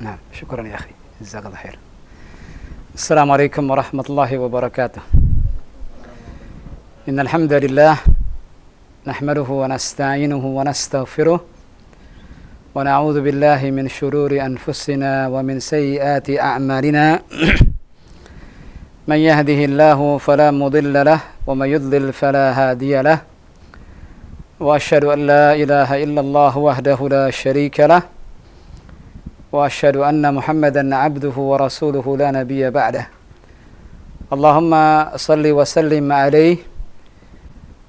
نعم شكرا يا أخي جزاك الله خير. السلام عليكم ورحمة الله وبركاته. إن الحمد لله نحمده ونستعينه ونستغفره ونعوذ بالله من شرور أنفسنا ومن سيئات أعمالنا من يهده الله فلا مضل له ومن يضلل فلا هادي له وأشهد أن لا إله إلا الله وحده لا شريك له وأشهد أن محمدا عبده ورسوله لا نبي بعده. اللهم صل وسلم عليه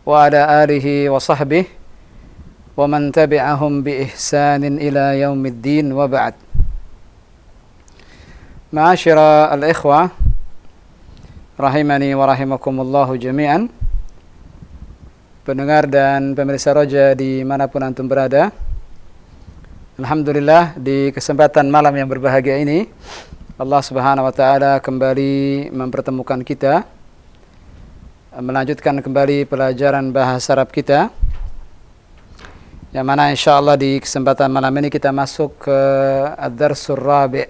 وعلى آله وصحبه ومن تبعهم بإحسان إلى يوم الدين وبعد. معاشر الإخوة rahimani wa rahimakumullahu jami'an, pendengar dan pemirsa Roja dimanapun antum berada. Alhamdulillah, di kesempatan malam yang berbahagia ini Allah subhanahu wa ta'ala kembali mempertemukan kita, melanjutkan kembali pelajaran bahasa Arab kita, yang mana insyaAllah di kesempatan malam ini kita masuk ke Ad-Darsul Rabi',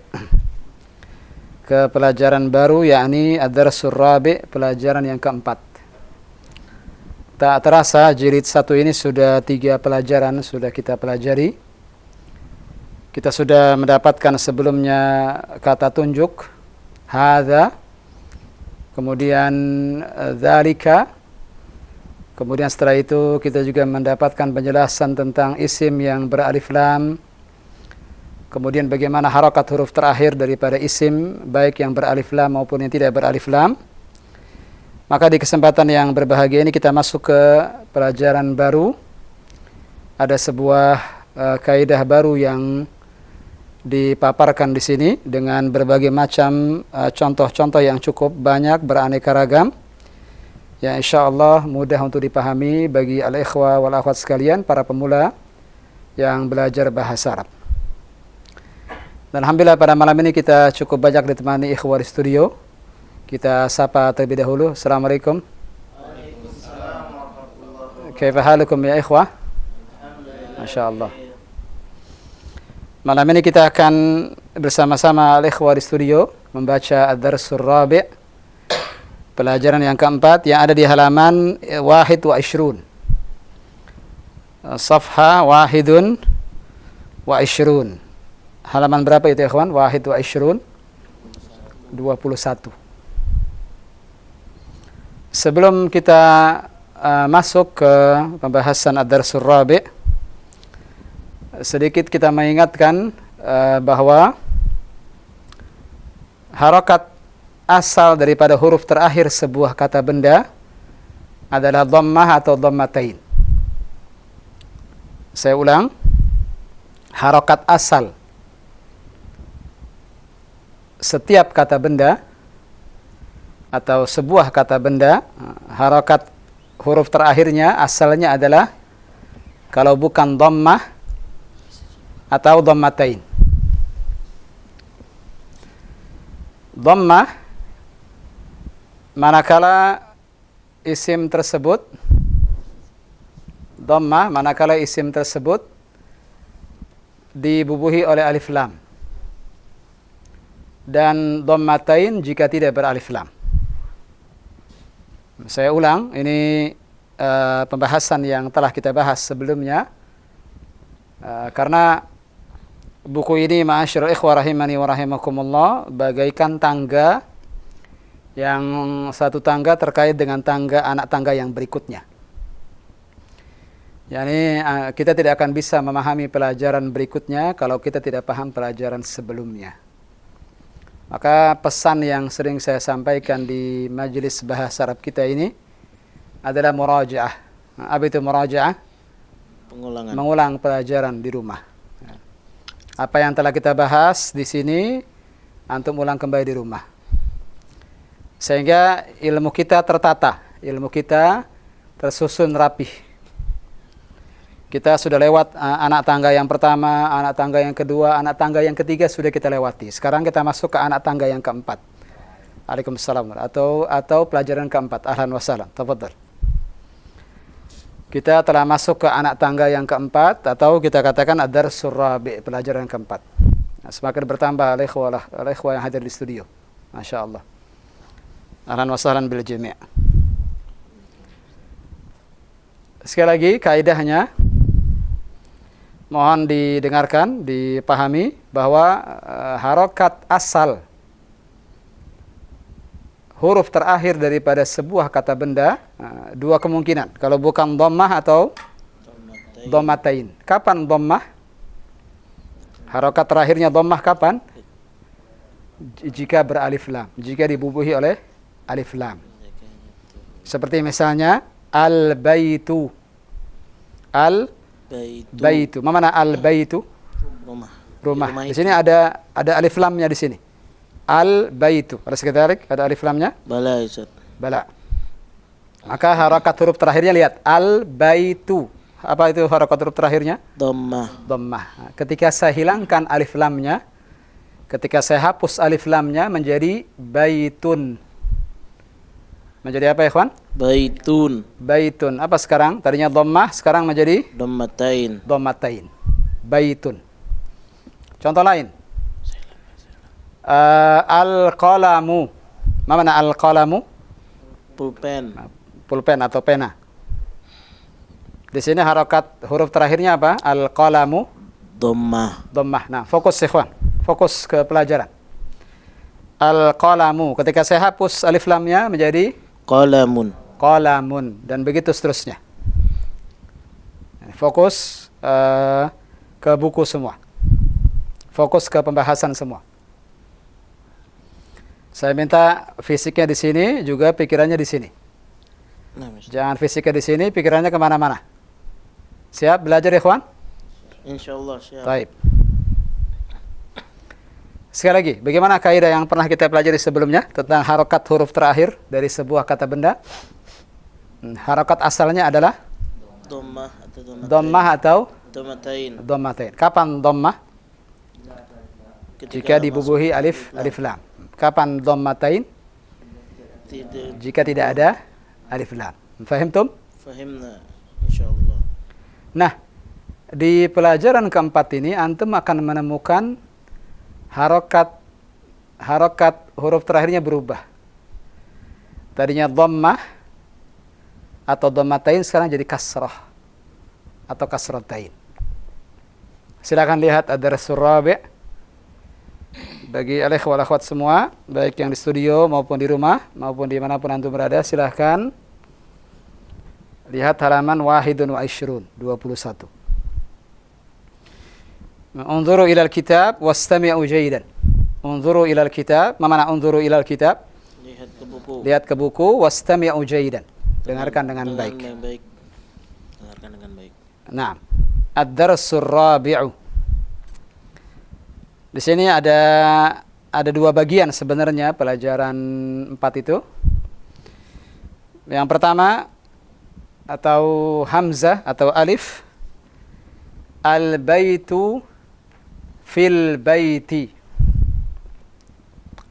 ke pelajaran baru, yakni Ad-Darsul Rabi', pelajaran yang keempat. Tak terasa jilid 1 ini sudah 3 pelajaran sudah kita pelajari. Kita sudah mendapatkan sebelumnya kata tunjuk hadza, kemudian dzalika, kemudian setelah itu kita juga mendapatkan penjelasan tentang isim yang beralif lam, kemudian bagaimana harakat huruf terakhir daripada isim baik yang beralif lam maupun yang tidak beralif lam. Maka di kesempatan yang berbahagia ini kita masuk ke pelajaran baru. Ada sebuah kaidah baru yang dipaparkan di sini dengan berbagai macam contoh-contoh yang cukup banyak, beraneka ragam, yang insyaallah mudah untuk dipahami bagi al-ikhwah wal akhwat sekalian, para pemula yang belajar bahasa Arab. Dan alhamdulillah pada malam ini kita cukup banyak ditemani ikhwah di studio. Kita sapa terlebih dahulu. Assalamualaikum. Waalaikumsalam warahmatullahi wabarakatuh. Kaifa halukum ya ikhwah? Masyaallah. Malam ini kita akan bersama-sama al-ikhwah di studio membaca Ad-Darsul Rabi', pelajaran yang keempat, yang ada di halaman 21. Safha 21. Halaman berapa itu ya ikhwan? 21. Sebelum kita masuk ke pembahasan Ad-Darsul Rabi', sedikit kita mengingatkan bahwa harakat asal daripada huruf terakhir sebuah kata benda adalah dhammah atau dhammatain. Saya ulang, harakat asal setiap kata benda atau sebuah kata benda, harakat huruf terakhirnya asalnya adalah, kalau bukan dhammah atau dhammatain. Dhammah manakala isim tersebut dibubuhi oleh alif lam, dan dhammatain jika tidak beralif lam. Saya ulang, ini pembahasan yang telah kita bahas sebelumnya, karena buku ini ma'asyiral ikhwah rahimani wa rahimakumullah bagaikan tangga, yang satu tangga terkait dengan tangga anak tangga yang berikutnya. Yani kita tidak akan bisa memahami pelajaran berikutnya kalau kita tidak paham pelajaran sebelumnya. Maka pesan yang sering saya sampaikan di majelis bahasa Arab kita ini adalah murajaah. Apa itu murajaah? Mengulang pelajaran di rumah. Apa yang telah kita bahas di sini, antum ulang kembali di rumah, sehingga ilmu kita tertata, ilmu kita tersusun rapih. Kita sudah lewat anak tangga yang pertama, anak tangga yang kedua, anak tangga yang ketiga sudah kita lewati. Sekarang kita masuk ke anak tangga yang keempat. Waalaikumsalam. Atau pelajaran keempat. Ahlan wa sahlan. Tafadhal. Kita telah masuk ke anak tangga yang keempat, atau kita katakan Ad-Darsul Rabi', pelajaran keempat. semakin bertambah al-ikhwah yang hadir di studio. Masya Allah. Ahlan wa sahlan bil jami'. Sekali lagi kaidahnya mohon didengarkan, dipahami bahwa harokat asal huruf terakhir daripada sebuah kata benda dua kemungkinan. Kalau bukan dhammah atau dhammatain. Kapan dhammah? Harokat terakhirnya dhammah kapan? Jika beralif lam, jika dibubuhi oleh alif lam. Seperti misalnya al-baitu. Al-baitu. Mana al-baitu? Rumah. Di sini ada alif lamnya di sini. Al-baitu. Alas kedalik ada alif lamnya? Bala, Ustaz. Bala. Maka harakat huruf terakhirnya lihat al-baitu. Apa itu harakat huruf terakhirnya? Dhammah. Ketika saya hilangkan alif lamnya, ketika saya hapus alif lamnya menjadi baitun. Menjadi apa ya, ikhwan? Baitun. Apa sekarang? Tadinya dhammah, sekarang menjadi Dhammatain. Baitun. Contoh lain. Al-qalamu. Mana al-qalamu? Pulpen atau pena. Di sini harokat huruf terakhirnya apa? Al-qalamu. Dhammah. Nah, fokus ikhwan. Fokus ke pelajaran. Al-qalamu. Ketika saya hapus alif lamnya menjadi Qalamun. Dan begitu seterusnya. Fokus ke buku semua. Fokus ke pembahasan semua. Saya minta fisiknya di sini, juga pikirannya di sini. Jangan fisiknya di sini, pikirannya kemana-mana. Siap belajar, ikhwan? Insyaallah siap. Baik. Sekali lagi, bagaimana kaidah yang pernah kita pelajari sebelumnya tentang harokat huruf terakhir dari sebuah kata benda? Harokat asalnya adalah dhammah atau dhammatain. Kapan dhammah? Jika dibubuhi alif lam. Kapan dhammatain? Jika tidak ada alif lam. Fahimtum? Fahimna, insyaallah. Nah, di pelajaran keempat ini antum akan menemukan harokat huruf terakhirnya berubah. Tadinya dhammah atau dhammatain, sekarang jadi kasrah atau kasratain. Silakan lihat ad-darsul rabi'. Bagi al-ikhwah wal akhwat semua, baik yang di studio maupun di rumah maupun di manapun antum berada, silahkan lihat halaman 21. Unzuru ilal kitab wastami'u jayyidan. Unzuru ilal kitab, ma mana unzuru ilal kitab? Lihat ke buku, wastami'u jayyidan. Dengarkan dengan baik. Dengarkan dengan baik. Naam. Ad-darsul rabi'u. Di sini ada dua bagian sebenarnya pelajaran 4 itu. Yang pertama atau hamzah atau alif, al-baitu fil baiti.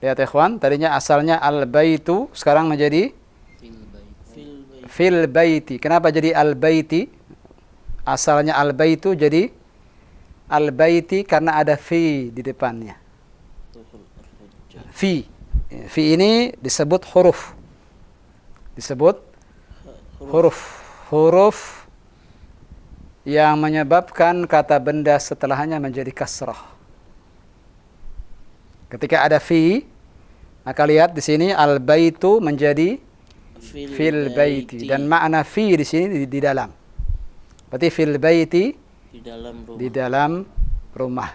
Lihat ikhwan, tadinya asalnya al-baitu, sekarang menjadi fil baiti. Kenapa jadi al-baiti? Asalnya al-baitu jadi al-baiti karena ada fi di depannya. Fi ini disebut huruf. Huruf yang menyebabkan kata benda setelahnya menjadi kasrah. Ketika ada fi, maka lihat di sini al-baitu menjadi fil baiti, dan makna fi di sini di dalam. Berarti fil baiti di dalam rumah.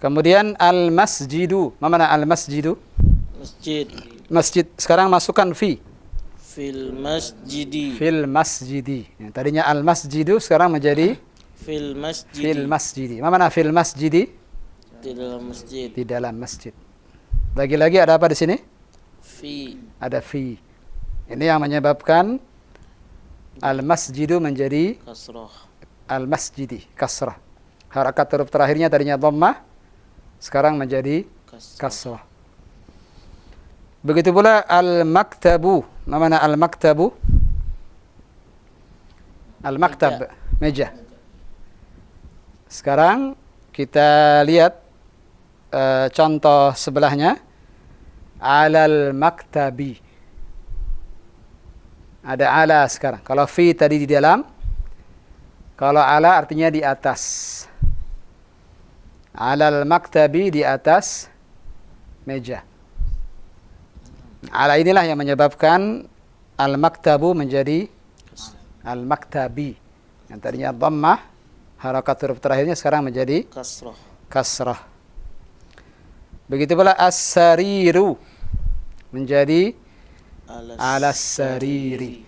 Kemudian al-masjidu. Mana al-masjidu? Masjid. Sekarang masukkan fi. Fil masjidi. Ya, tadinya al-masjidu, sekarang menjadi fil masjidi. Mana fil masjidi? Di dalam masjid. Lagi-lagi ada apa di sini? Fi. Ada fi. Ini yang menyebabkan al-masjidu menjadi kasrah. Al-masjidi, kasrah. Harakat huruf terakhirnya tadinya dhammah, sekarang menjadi kasrah. Begitu pula al-maktabu. Mana al-maktabu? Al-maktab, meja. Sekarang Kita lihat contoh sebelahnya. Alal maktabi. Ada ala sekarang. Kalau fi tadi di dalam, kalau ala artinya di atas. Alal maktabi, di atas meja. Ala inilah yang menyebabkan al-maktabu menjadi al-maktabi. Yang tadinya dhammah, harakat huruf terakhirnya sekarang menjadi kasrah. kasrah. Begitu pula as-sariru menjadi alas-sariri.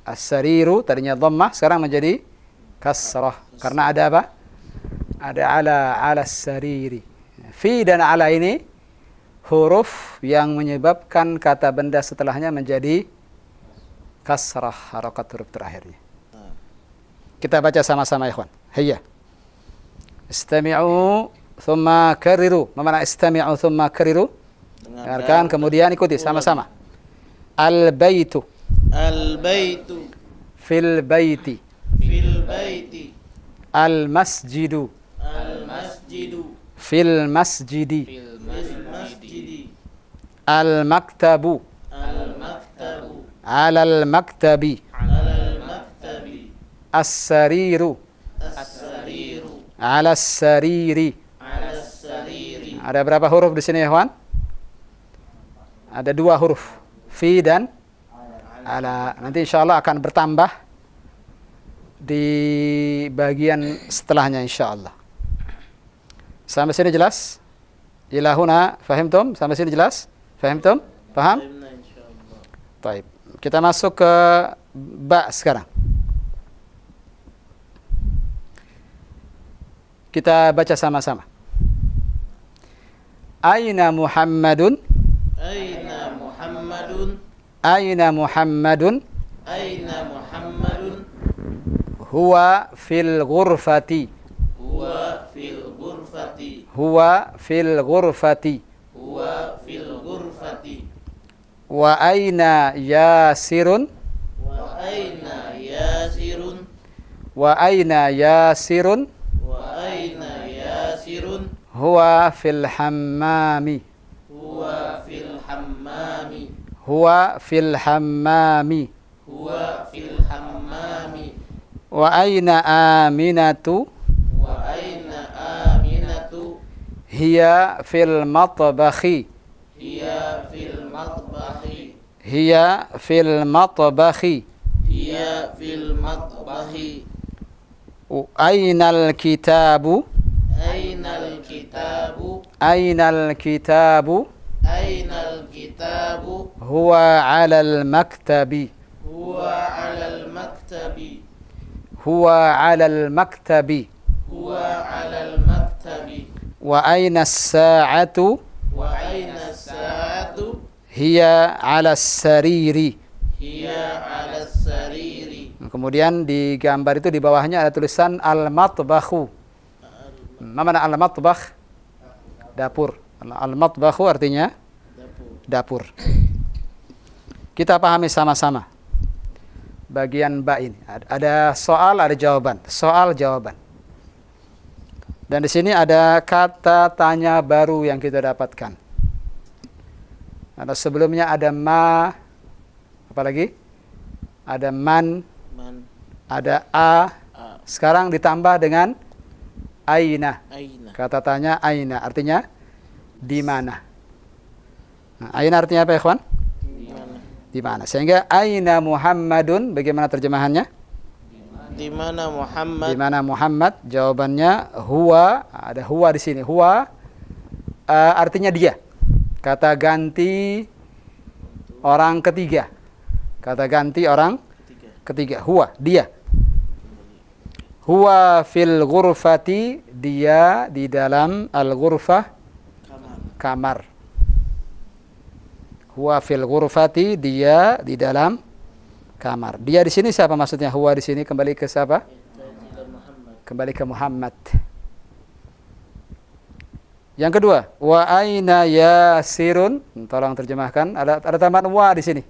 As-sariru tadinya dhammah sekarang menjadi kasrah. Karena ada apa? Ada alas-sariri. Fi dan ala ini huruf yang menyebabkan kata benda setelahnya menjadi kasrah, harakat huruf terakhirnya. Kita baca sama-sama ikhwan. Hayya. Istami'u thumma kariru. Apa makna istami'u thumma kariru? Dengarkan kemudian ikuti sama-sama. Al-baitu. Al-baitu. Fil baiti. Fil baiti. Al-masjidu. Al-masjidu. Fil masjidi. Fil masjidi. Al-maktabu. Al-maktabu. Alal maktabi. Alal maktabi. As-sariru. As-sariru. Alas sariri. Alas sariri. Ada berapa huruf di sini, ikhwan? Ada 2 huruf. Fi dan ala. Nanti insyaallah akan bertambah di bagian setelahnya insyaallah. Sampai sini jelas? Ila huna fahimtum? Sampai sini jelas? Fahimtum? Paham? Fahimna insyaallah. Baik. Kita masuk ke ba sekarang. Kita baca sama-sama. Aina Muhammadun? Aina Muhammadun. Aina Muhammadun? Aina Muhammadun. Huwa fil ghurfati. Huwa fil ghurfati. Huwa fil ghurfati. Huwa fil ghurfati. Wa aina Yasirun? Wa aina Yasirun. Wa aina Yasirun? Wa aina Yasirun. Huwa fil hammami. Huwa fil hammami. Huwa fil hammami. Huwa fil hammami. Wa aina Aminatu? Wa aina Aminatu. Hiya fil matbakhi. Hiya fil matbahi. Hiya fil matbakhi. Hiya fil matbahi. Ainal kitabu? Ainal kitabu. Ainal kitabu? Ainal kitabu. Huwa alal maktabi. Huwa alal maktabi. Huwa alal maktabi. Huwa alal maktabi. Wa aina as-sa'atu? Wa aina as-sa'atu. Hiya ala sariri. Hiya ala sariri. Kemudian di gambar itu di bawahnya ada tulisan al-matbakhu. Mana al-matbakh? Dapur. Al-matbakhu artinya dapur. Kita pahami sama-sama bagian ba ini. Ada soal, ada jawaban. Soal, jawaban. Dan di sini ada kata tanya baru yang kita dapatkan. Ada sebelumnya ada ma, apa lagi? Ada man, Man. ada a. Sekarang ditambah dengan aina. Aina. Kata tanya aina artinya di mana. Nah, aina artinya apa, ikhwan? Di mana? Di mana. Sehingga aina Muhammadun, bagaimana terjemahannya? Di mana Muhammad? Di mana Muhammad? Jawabannya huwa. Ada huwa di sini. Huwa artinya dia. Kata ganti orang ketiga. Kata ganti orang ketiga. Huwa, dia. Huwa fil ghurfati, dia di dalam al-ghurfah, kamar. Huwa fil ghurfati, dia di dalam kamar. Dia di sini siapa maksudnya? Huwa di sini kembali ke siapa? Kembali ke Muhammad. Yang kedua, wa aina Yasirun? Tolong terjemahkan. Ada tambahan wa di sini.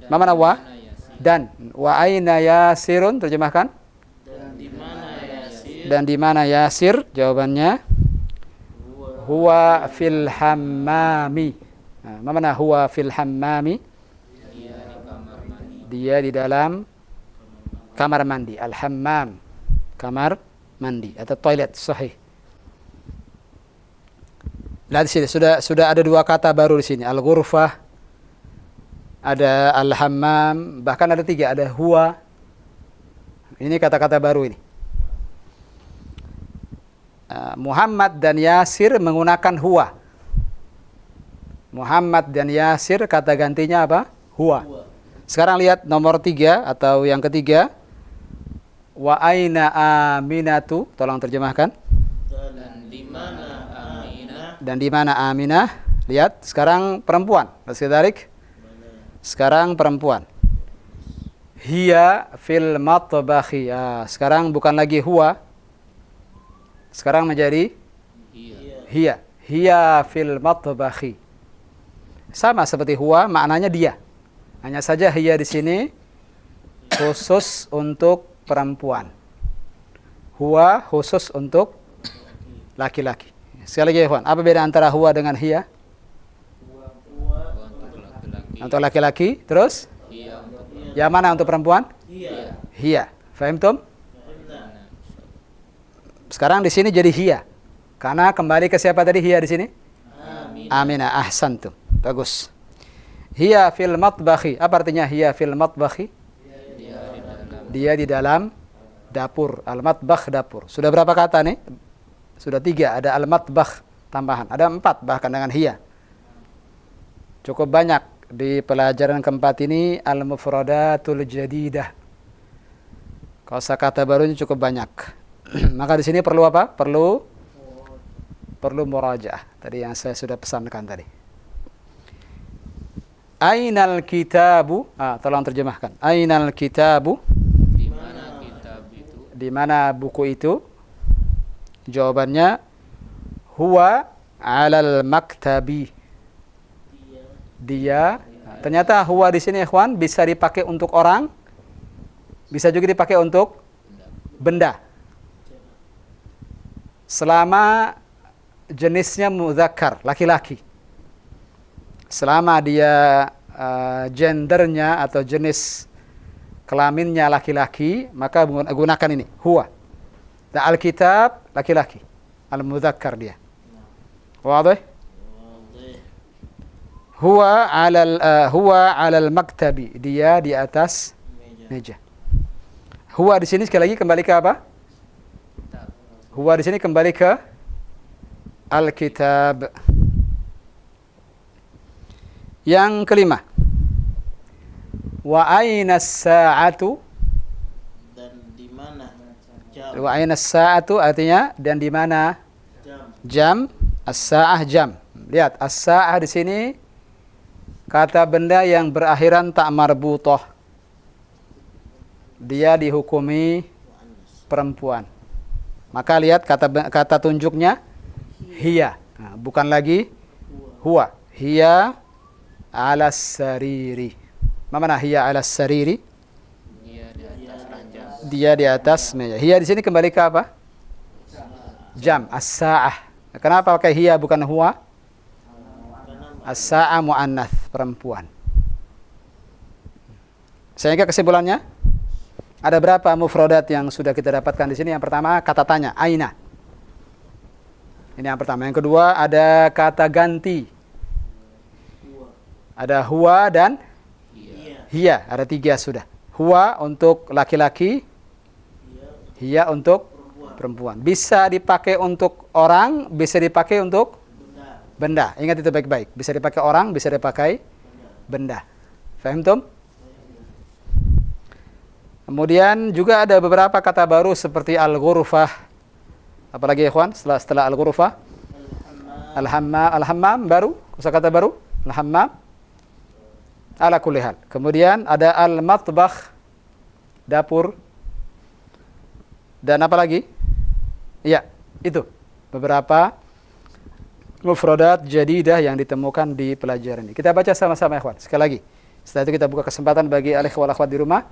Mana wa? Dan wa aina Yasirun? Terjemahkan. Dan di mana Yasir? dan di mana Yasir? Jawabannya huwa fil hammami. Nah, mana huwa fil hammami? Dia di dalam kamar mandi. Al-hammam, kamar mandi atau toilet, sahih. Lihat sini sudah ada dua kata baru di sini. Al-ghurfah, ada al-hammam, bahkan ada tiga, ada huwa. Ini kata-kata baru ini. Muhammad dan Yasir menggunakan huwa. Muhammad dan Yasir kata gantinya apa? Huwa. Sekarang lihat nomor 3 atau yang ketiga. Wa aina Aminatu, tolong terjemahkan. Dan di mana Aminah? Dan di mana Aminah? Lihat, sekarang perempuan. Tarik. Sekarang perempuan. Hiya fil matbakhi. Sekarang bukan lagi huwa. Sekarang menjadi hiya. Hiya fil matbakhi. Sama seperti huwa, maknanya dia. Hanya saja hiya di sini khusus untuk perempuan. Huwa khusus untuk laki-laki. Sekali lagi, ikhwan, apa beda antara huwa dengan hiya? Untuk laki-laki, terus? Yang mana untuk perempuan? Hiya. Faham tum? Sekarang di sini jadi hiya. Karena kembali ke siapa tadi hiya di sini? Aminah. Ahsantum. Bagus. Hiya fil matbakhi. Apa artinya hiya fil matbakhi? Dia di dalam dapur. Al-matbakh, dapur. Sudah berapa kata nih? Sudah 3. Ada al-matbakh tambahan. Ada 4 bahkan dengan hiya. Cukup banyak di pelajaran keempat ini al-mufradatul jadidah. Kosakata barunya cukup banyak. Maka di sini perlu apa? Perlu murajaah. Tadi yang saya sudah pesankan tadi. Ainal kitabu? Tolong terjemahkan. Ainal kitabu? Di mana kitab itu? Di mana buku itu? Jawabannya huwa 'alal maktabi. Dia. Ternyata huwa di sini, ikhwan, bisa dipakai untuk orang, bisa juga dipakai untuk benda. Selama jenisnya mudzakkar, laki-laki. Selama dia gendernya atau jenis kelaminnya laki-laki, maka gunakan ini, huwa. Dan Alkitab, laki-laki. Al-mudzakkar dia. Wadih? Huwa 'alal maktabi. Dia di atas meja. Huwa di sini sekali lagi kembali ke apa? Huwa di sini kembali ke Alkitab. Yang kelima. Wa aina as-sa'atu? Dan di mana jam? Wa aina as-sa'atu artinya dan di mana jam? As-sa'ah, jam. Lihat, as-sa'ah di sini kata benda yang berakhiran tak marbutah. Dia dihukumi perempuan. Maka lihat kata tunjuknya hiya. Bukan lagi huwa. Hiya 'alas sariri. Mana hiya 'alas sariri? Dia di atas ranjang. Dia di atas meja. Hiya di sini kembali ke apa? Jam, as-sa'ah. Kenapa pakai hiya bukan huwa? As-sa'ah mu'annath, perempuan. Sehingga kesimpulannya ada berapa mufradat yang sudah kita dapatkan di sini? Yang pertama kata tanya, aina. Ini yang pertama. Yang kedua ada kata ganti. Ada huwa dan hiya. Ada 3 sudah. Huwa untuk laki-laki, hiya untuk perempuan. Bisa dipakai untuk orang, bisa dipakai untuk benda. Ingat itu baik-baik. Bisa dipakai orang, bisa dipakai benda. Faham tum? Kemudian juga ada beberapa kata baru seperti al-ghurfah. Apalagi ikhwan setelah al-ghurfah? Al-hammam baru, kosakata baru. Al-hammam. Ala kulli hal. Kemudian ada al-matbakh, dapur. Dan apa lagi? Ya, itu beberapa mufradat jadidah yang ditemukan di pelajaran ini. Kita baca sama-sama ikhwan. Sekali lagi. Setelah itu kita buka kesempatan bagi al-ikhwah wal akhwat di rumah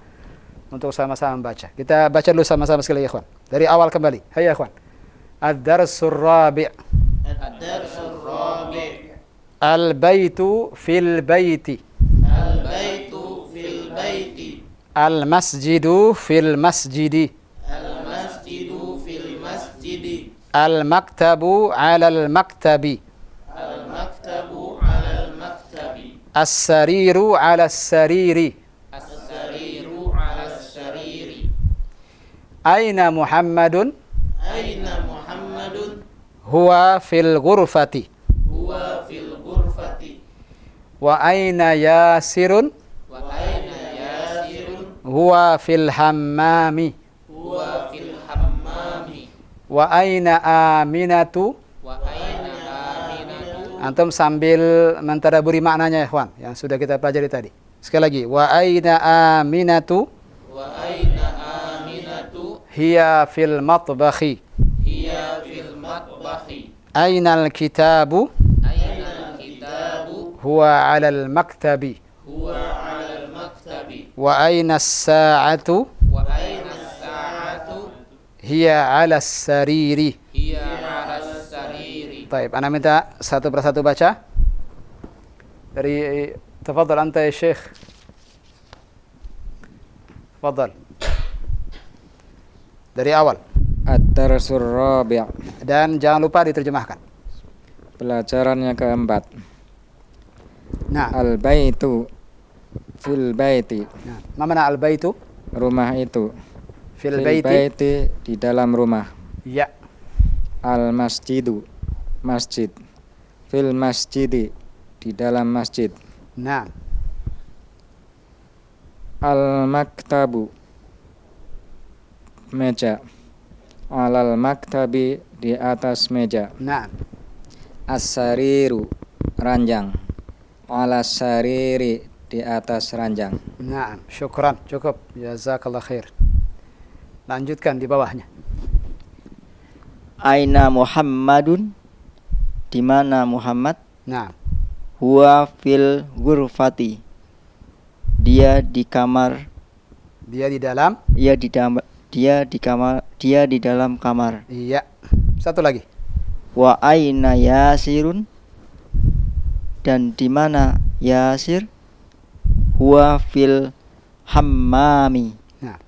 untuk sama-sama membaca. Kita baca dulu sama-sama sekali ya ikhwan. Dari awal kembali. Hayya ikhwan. Ad-Darsur Rabi'. Ad-Darsul Rabi'. Al-Baitu fil baiti. Al-Baitu fil baiti. Al-Masjidu fil masjidi. Al-Masjidu fil masjidi. Al-Maktabu 'alal maktabi. Al-Maktabu 'alal maktabi. As-Sariru 'alas sariri. As-Sariru 'alas sariri. Aina Muhammadun? Aina Muhammadun? Huwa fil ghurfati. Huwa fil ghurfati. Wa aina Yasirun? Wa aina Yasirun? Huwa fil hammami. Huwa fil hammami. Wa aina Aminatu? Wa aina Aminatu? Antum sambil mentadaburi maknanya ya ikhwan, yang sudah kita pelajari tadi. Sekali lagi, wa aina Aminatu? Wa aina Aminatu? Hiya fil matbakhi. Hiya fil matbahi. Aina al-kitabu? Aina al-kitabu? Huwa 'alal maktabi. Huwa 'alal maktabi. Wa aina as-sa'atu? Wa aina as-sa'atu? Hiya 'alas sariri. Hiya 'alas sariri. Baik, ana minta satu persatu baca. Dari tafadhal anta ya Syekh. Tafadhal. Dari awal. Ad-Darsur Rabi'. Dan jangan lupa diterjemahkan. Pelajaran yang keempat. Nah, Al-Baitu fil baiti. ma mana al-baitu? Rumah itu. Fil baiti. Di dalam rumah. Ya. Al-Masjidu. Masjid. Fil masjidi. Di dalam masjid. Nah, Al-Maktabu. Meja. Alal maktabi. Di atas meja. nah. As-sariru. Ranjang. Alas sariri. Di atas ranjang. Nah, syukran, cukup. Jazakallah khair. Lanjutkan di bawahnya. Aina Muhammadun? Di mana Muhammad? Nah, Huwa fil ghurfati. Dia di kamar. dia di dalam. Dia di dalam kamar. Iya. Satu lagi. Wa aina Yasirun? Dan di mana Yasir? Huwa fil hammami. Nah,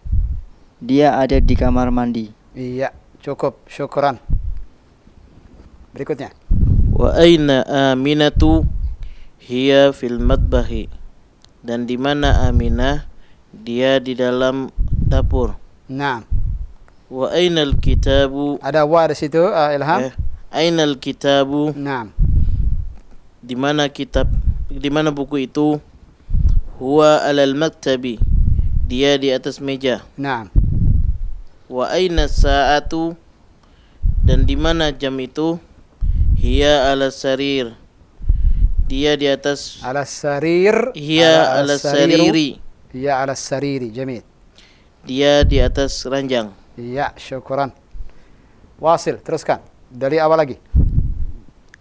Dia ada di kamar mandi. iya, cukup. Syukran. Berikutnya. Wa aina Aminatu? Hiya fil matbahi. Dan di mana Aminah? Dia di dalam dapur. Nah, Wa aina al-kitabu? ada wa di situ, Ilham. Aina al-kitabu? Nah, Di mana kitab? Di mana buku itu? Huwa alal maktabi. Dia di atas meja. nah. Wa aina sa'atu? Dan di mana jam itu? Hiya ala sarir. Dia di atas. Ala sarir. Hiya ala sariri. Hiya ala sariri. Jamil. Dia di atas ranjang. Iya, syukran. Wasil, teruskan. Dari awal lagi.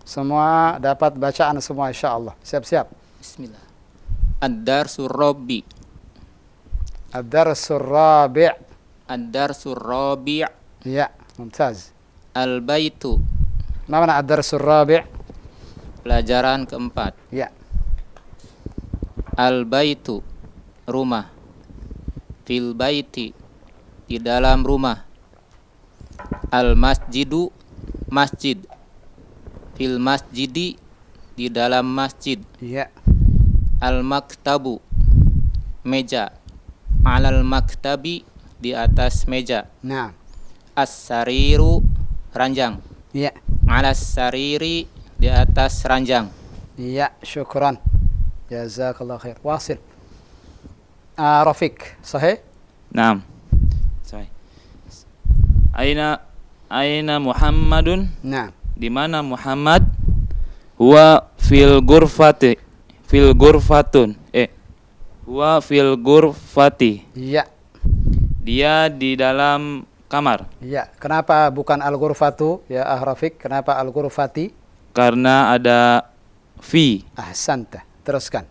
Semua dapat bacaan semua insyaallah. Siap-siap. Bismillah. Ad-Darsur Rabi'. Ad-Darsur Rabi'. Ad-Darsur Rabi'. Ya, mumtaz. Al-Baitu. Ma mana ad-Darsur Rabi'? Pelajaran keempat. Ya. Al-Baitu. Rumah. Fil baiti. Di dalam rumah. Al-Masjidu. Masjid. Fil masjidi. Di dalam masjid. Ya. Al-Maktabu. Meja. Alal maktabi. Di atas meja. Nah. As-sariru. Ranjang. Ya. Alas sariri. Di atas ranjang. Ya, syukran. Jazakallah khair. Wasil. Rafiq, sahih? Naam. Sahih. Aina Muhammadun? Nah. Di mana Muhammad? Huwa fil ghurfati. Fil ghurfatun. Huwa fil ghurfati. Ya. Dia di dalam kamar. Ya, kenapa bukan al-ghurfatu ya Rafiq? Kenapa al-ghurfati? Karena ada fi. Ahsanta. Teruskan.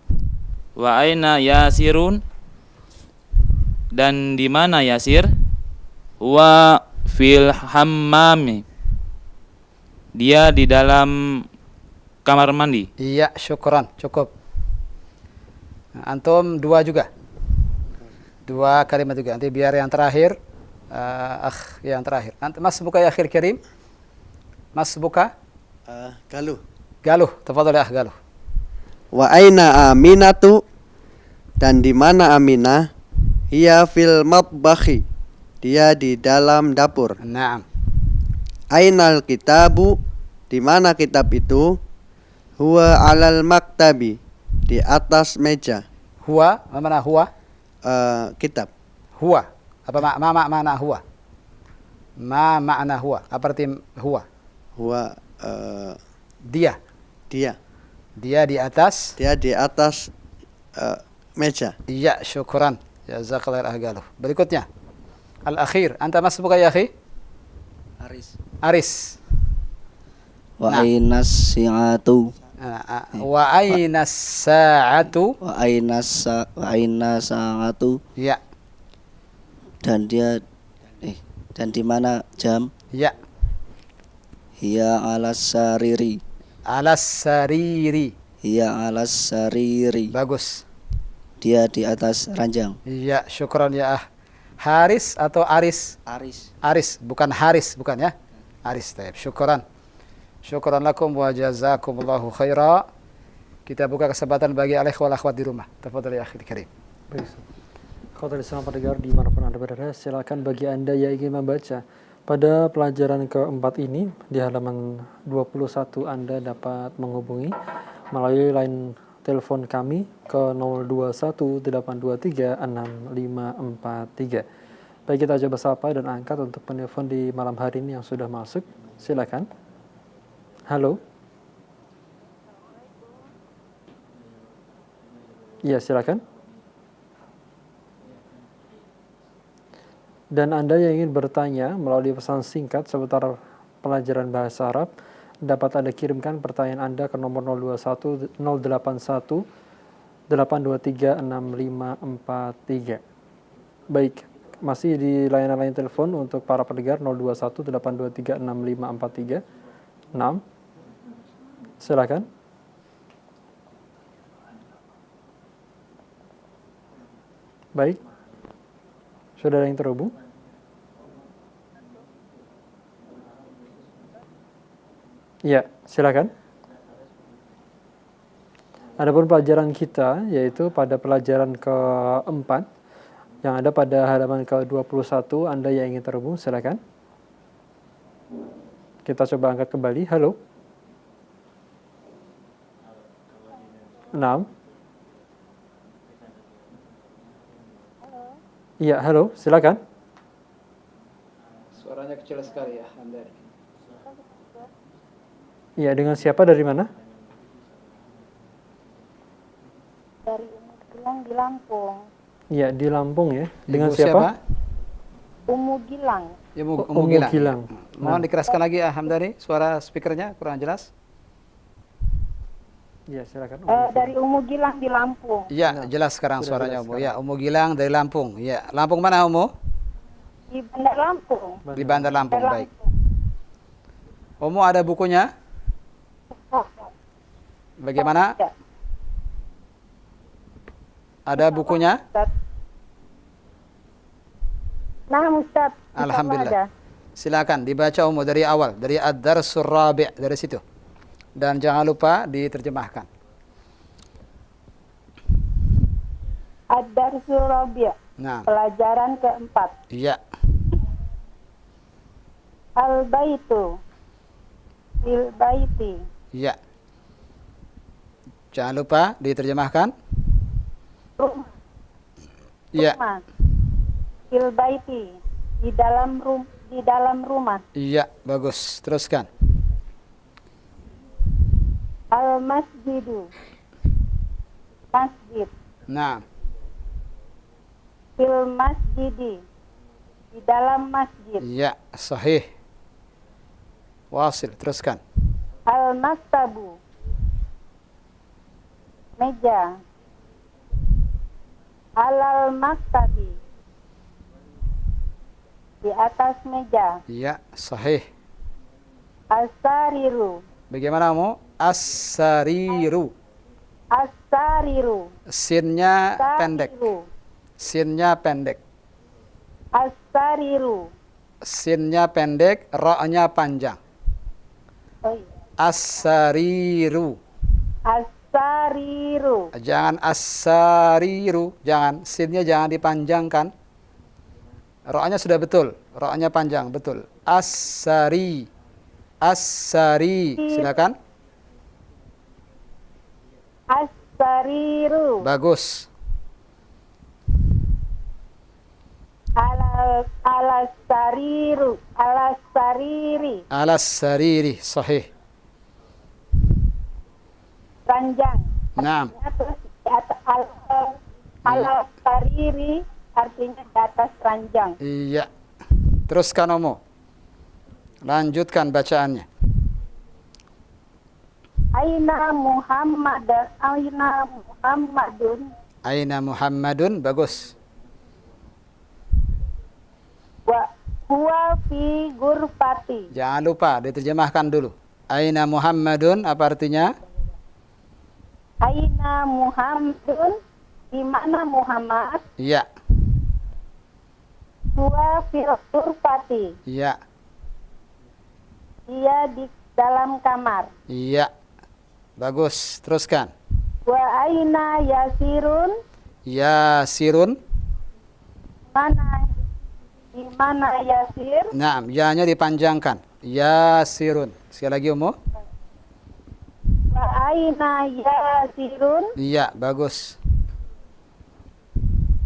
Wa aina Yasirun? Dan di mana Yasir? Huwa fil hammami. Dia di dalam kamar mandi. Iya, syukran, cukup. Nah, antum dua juga. Dua kalimat juga. Nanti biar yang terakhir yang terakhir. Nanti Mas buka ya akhir kirim. Mas buka. Galuh. Galuh, tafadhal ya Galuh. Wa aina Aminatu, dan di mana Aminah? Hiya fil matbakhi, dia di dalam dapur. Naam. Ainal kitabu, di mana kitab itu? Huwa alal maktabi, di atas meja. Huwa, mana huwa? Kitab. Huwa. Apa makna huwa? Ma makna huwa? Apa arti huwa? Huwa Dia. dia. Dia di atas. Dia di atas meja. Iya, syukran. Jazakallahu khairan. Berikutnya. Al-akhir. Anta masbuka ya akhi? Aris. Wa Nah. ainas si'atu. Wa aina sa'atu? Wa ainas sa'atu. Ya. Dan dan di mana jam? Ya. Hiya alas sariri. Alas sariri. Hiya alas sariri. Bagus. Dia di atas ranjang. Iya, syukran ya Haris atau Aris? Aris, bukan Haris, bukan ya? Aris, taib. Syukran. Syukran lakum wa jazakumullahu khaira. Kita buka kesempatan bagi al-ikhwah wal akhwat di rumah. Tafadhal ya akhil karim. Baik. Khotbah Islam pendengar dimanapun Anda berada, silakan bagi Anda yang ingin membaca pada pelajaran keempat ini di halaman 21 Anda dapat menghubungi melalui line telepon kami ke 0218236543. Baik, kita coba sapa dan angkat untuk penelpon di malam hari ini yang sudah masuk. Silakan. Halo. Iya, silakan. Dan Anda yang ingin bertanya melalui pesan singkat seputar pelajaran bahasa Arab, dapat Anda kirimkan pertanyaan Anda ke nomor 021 081 823 6543. Baik, masih di layanan telepon untuk para pendengar 021 823 6543. 6. Silakan. Baik. Sudah ada yang terhubung? Ya, silakan. Adapun pelajaran kita yaitu pada pelajaran keempat yang ada pada halaman ke-21. Anda yang ingin terhubung silakan. Kita coba angkat kembali. Halo. 6. Iya, halo, silakan. Suaranya kecil sekali ya, Anda. Iya, dengan siapa dari mana? Dari Umu Gilang di Lampung. Iya, di Lampung ya. Dengan Ibu siapa? Umu Gilang. Umu Gilang. Mohon dikeraskan lagi Hamdani, suara speakernya kurang jelas. Iya, silakan. Dari Umu Gilang di Lampung. Iya, jelas sekarang suaranya Umu. Ya, Umu Gilang dari Lampung. Ya, Lampung mana Umu? Di Bandar Lampung. Di Bandar Lampung, baik. Umu ada bukunya? Bagaimana? Ya. Ada bukunya? Nah, Ustaz. Alhamdulillah. Silakan dibaca Umu dari awal, dari Ad-Darsur Rabi', dari situ. Dan jangan lupa diterjemahkan. Ad-Darsul Rabi'. Nah. Pelajaran keempat. Iya. Al-Baitu. Fil Baiti. Iya. Jangan lupa diterjemahkan. Rumah. Iya. Fil Baiti. Di dalam rumah. Iya, bagus. Teruskan. Al-Masjidu. Masjid. Nah. Fil Masjidi. Di dalam masjid. Iya, sahih. Wasil, teruskan. Al-Maktabu. Meja. Alal maktabi. di atas meja. Iya, sahih. As-sariru. Bagaimana kamu? As-sariru. As-sariru. Sinnya pendek. Sariru. Sinnya pendek. As-sariru. Sinnya pendek, ra-nya panjang. Oh iya. As-sariru. As-sariru. Jangan as-sariru, jangan. Sinnya jangan dipanjangkan. Ra-nya sudah betul, ra-nya panjang, betul. As-sari. As-sari. Silakan. As-sariru. Bagus. Alas-sariru. Alas-sariri. Alas-sariri, sahih. Ranjang. Naam. Terus di atas alas-sariri artinya di atas ranjang. Iya. Teruskan Omo. Lanjutkan bacaannya. Aina Muhammadun. Aina Muhammadun, bagus. Wa huwa fi gurfati. Jangan lupa diterjemahkan dulu. Aina Muhammadun, apa artinya? Aina Muhammadun, di mana Muhammad? Iya. Huwa fi gurfati. Iya. Dia di dalam kamar. Iya. Bagus. Teruskan. Wa aina Yasirun. Yasirun. Di mana Yasir? Naam, ya-nya dipanjangkan. Yasirun. Sekali lagi Omo. Wa aina Yasirun. Iya, bagus.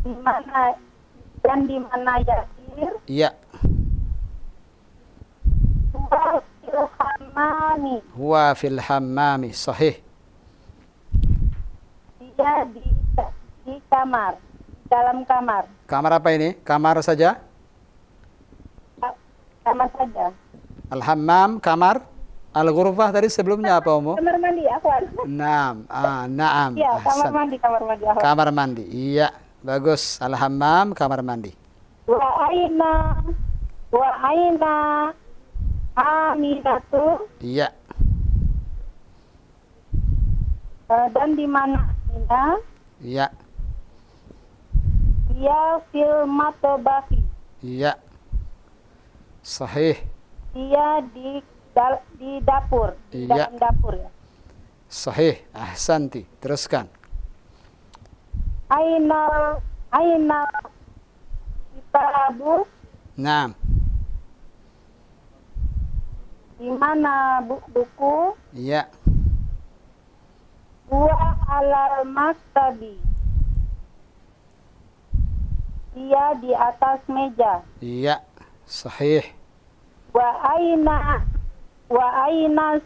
Di mana di mana Yasir? Iya. Huwa fil hammami. Huwa fil hammami, sahih. Dia di kamar, dalam kamar. Kamar apa ini? Kamar saja? Kamar saja. Al-hammam, kamar. Al-ghurfah tadi sebelumnya apa Omo? Kamar mandi, Afwan. Naam, naam. Iya, kamar Ahsan. mandi, kamar mandi. Afwan. Kamar mandi. Iya, bagus. Al-hammam, kamar mandi. Wa aina Aminatu. Iya. Dan di mana Aminah? Iya. Dia fil matobaki. Iya. Sahih. Dia di dapur, di Iya. dalam dapur ya. Sahih. Ahsanti. Teruskan. Aina kitabu. Naam. Di mana buku? Iya. Huwa alal maktabi. Dia di atas meja. Iya. Sahih. Wa aina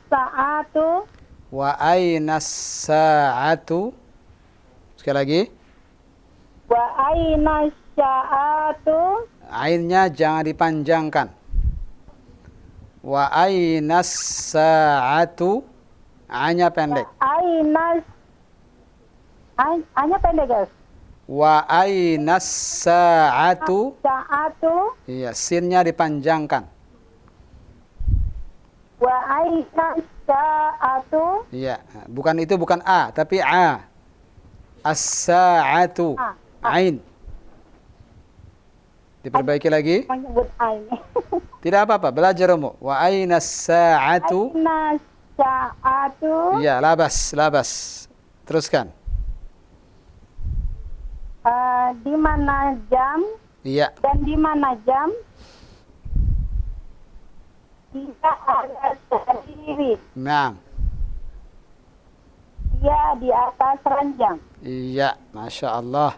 sa'atu. Wa aina sa'atu. Sekali lagi. Wa aina sa'atu. Ainnya jangan dipanjangkan. Wa aina sa'atu. A-nya pendek. Hanya pendek guys. Wa aina sa'atu. Sa'atu. Iya, sinnya dipanjangkan. Wa aina sa'atu. Iya, bukan itu, bukan A, tapi A. As-sa'atu. A. Ain. Diperbaiki lagi. Menyebut ain. Tidak apa-apa, belajar Umu. Wa aina sa'atu. Aina sa'atu. Iya, labas, labas. Teruskan. Di mana jam? Iya. Dan di mana jam? Dia ada sendiri. Nah. Dia di atas ranjang. Iya, Masya Allah.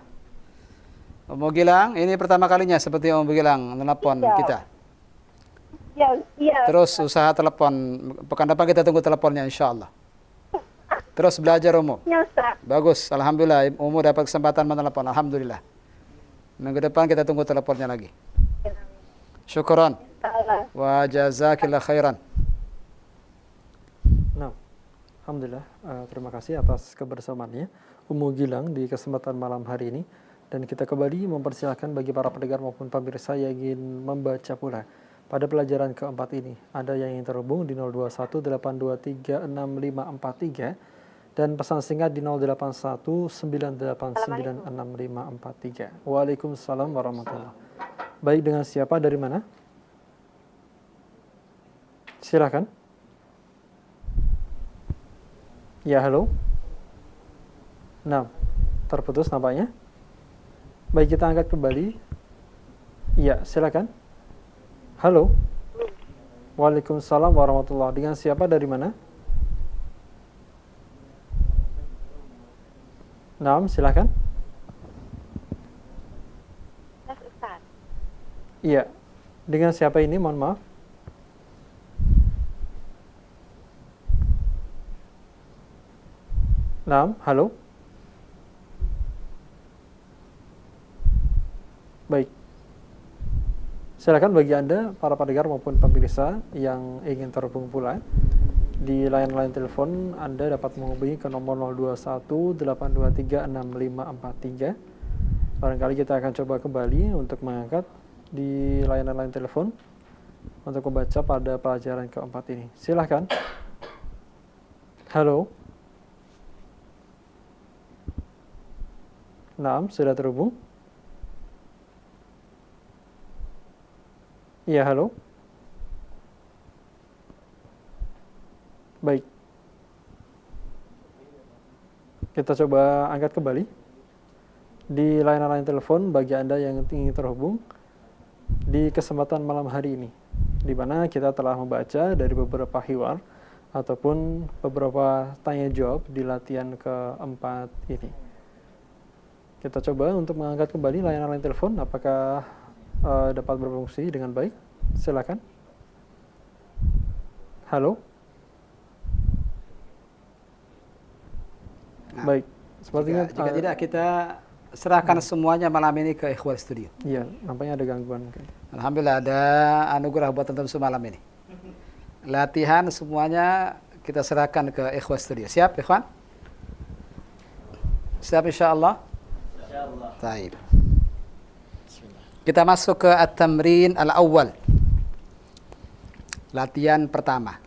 Umu Gilang, ini pertama kalinya seperti Umu Gilang menelpon Iya. kita. Iya. Terus usaha telepon, pekan depan kita tunggu teleponnya insya Allah. Terus belajar Umu. Ya, Ustaz. Bagus, Alhamdulillah Umu dapat kesempatan menelepon, Alhamdulillah. Minggu depan kita tunggu teleponnya lagi. Syukron. Wa jazakillah khairan. Nah, Alhamdulillah, terima kasih atas kebersamaannya Umu Gilang di kesempatan malam hari ini. Dan kita kembali mempersilahkan bagi para pendengar maupun pemirsa yang ingin membaca pula pada pelajaran keempat ini. Ada yang ingin terhubung di 0218236543 dan pesan singkat di 0819896543. Waalaikumsalam warahmatullahi wabarakatuh. Baik, dengan siapa, dari mana? Silakan. Ya, halo. Nah, terputus nampaknya. Baik, kita angkat kembali. Ya, silakan. Halo. Waalaikumsalam warahmatullahi. Dengan siapa, dari mana? Naam, silakan. Ustaz. Iya. Dengan siapa ini? Mohon maaf. Naam, halo. Baik. Silakan bagi Anda, para pendengar maupun pemirsa yang ingin terhubung pula di line telepon, Anda dapat menghubungi ke nomor 0218236543. Barangkali kita akan coba kembali untuk mengangkat di line telepon untuk membaca pada pelajaran keempat ini. Silakan. Halo. Naam, sudah terhubung? Iya, halo. Baik. Kita coba angkat kembali di line telepon bagi Anda yang ingin terhubung di kesempatan malam hari ini, di mana kita telah membaca dari beberapa hiwar ataupun beberapa tanya jawab di latihan keempat ini. Kita coba untuk mengangkat kembali line telepon, apakah dapat berfungsi dengan baik? Silakan. Halo. Nah, Baik. Sepertinya jika tidak, kita serahkan semuanya malam ini ke ikhwal studio. Iya, nampaknya ada gangguan mungkin. Alhamdulillah ada anugerah buat antum semalam ini. Latihan semuanya kita serahkan ke ikhwal studio. Siap, ikhwan? Siap, insyaallah? Insyaallah. Baik. Kita masuk ke at-tamrin al-awwal. Latihan pertama.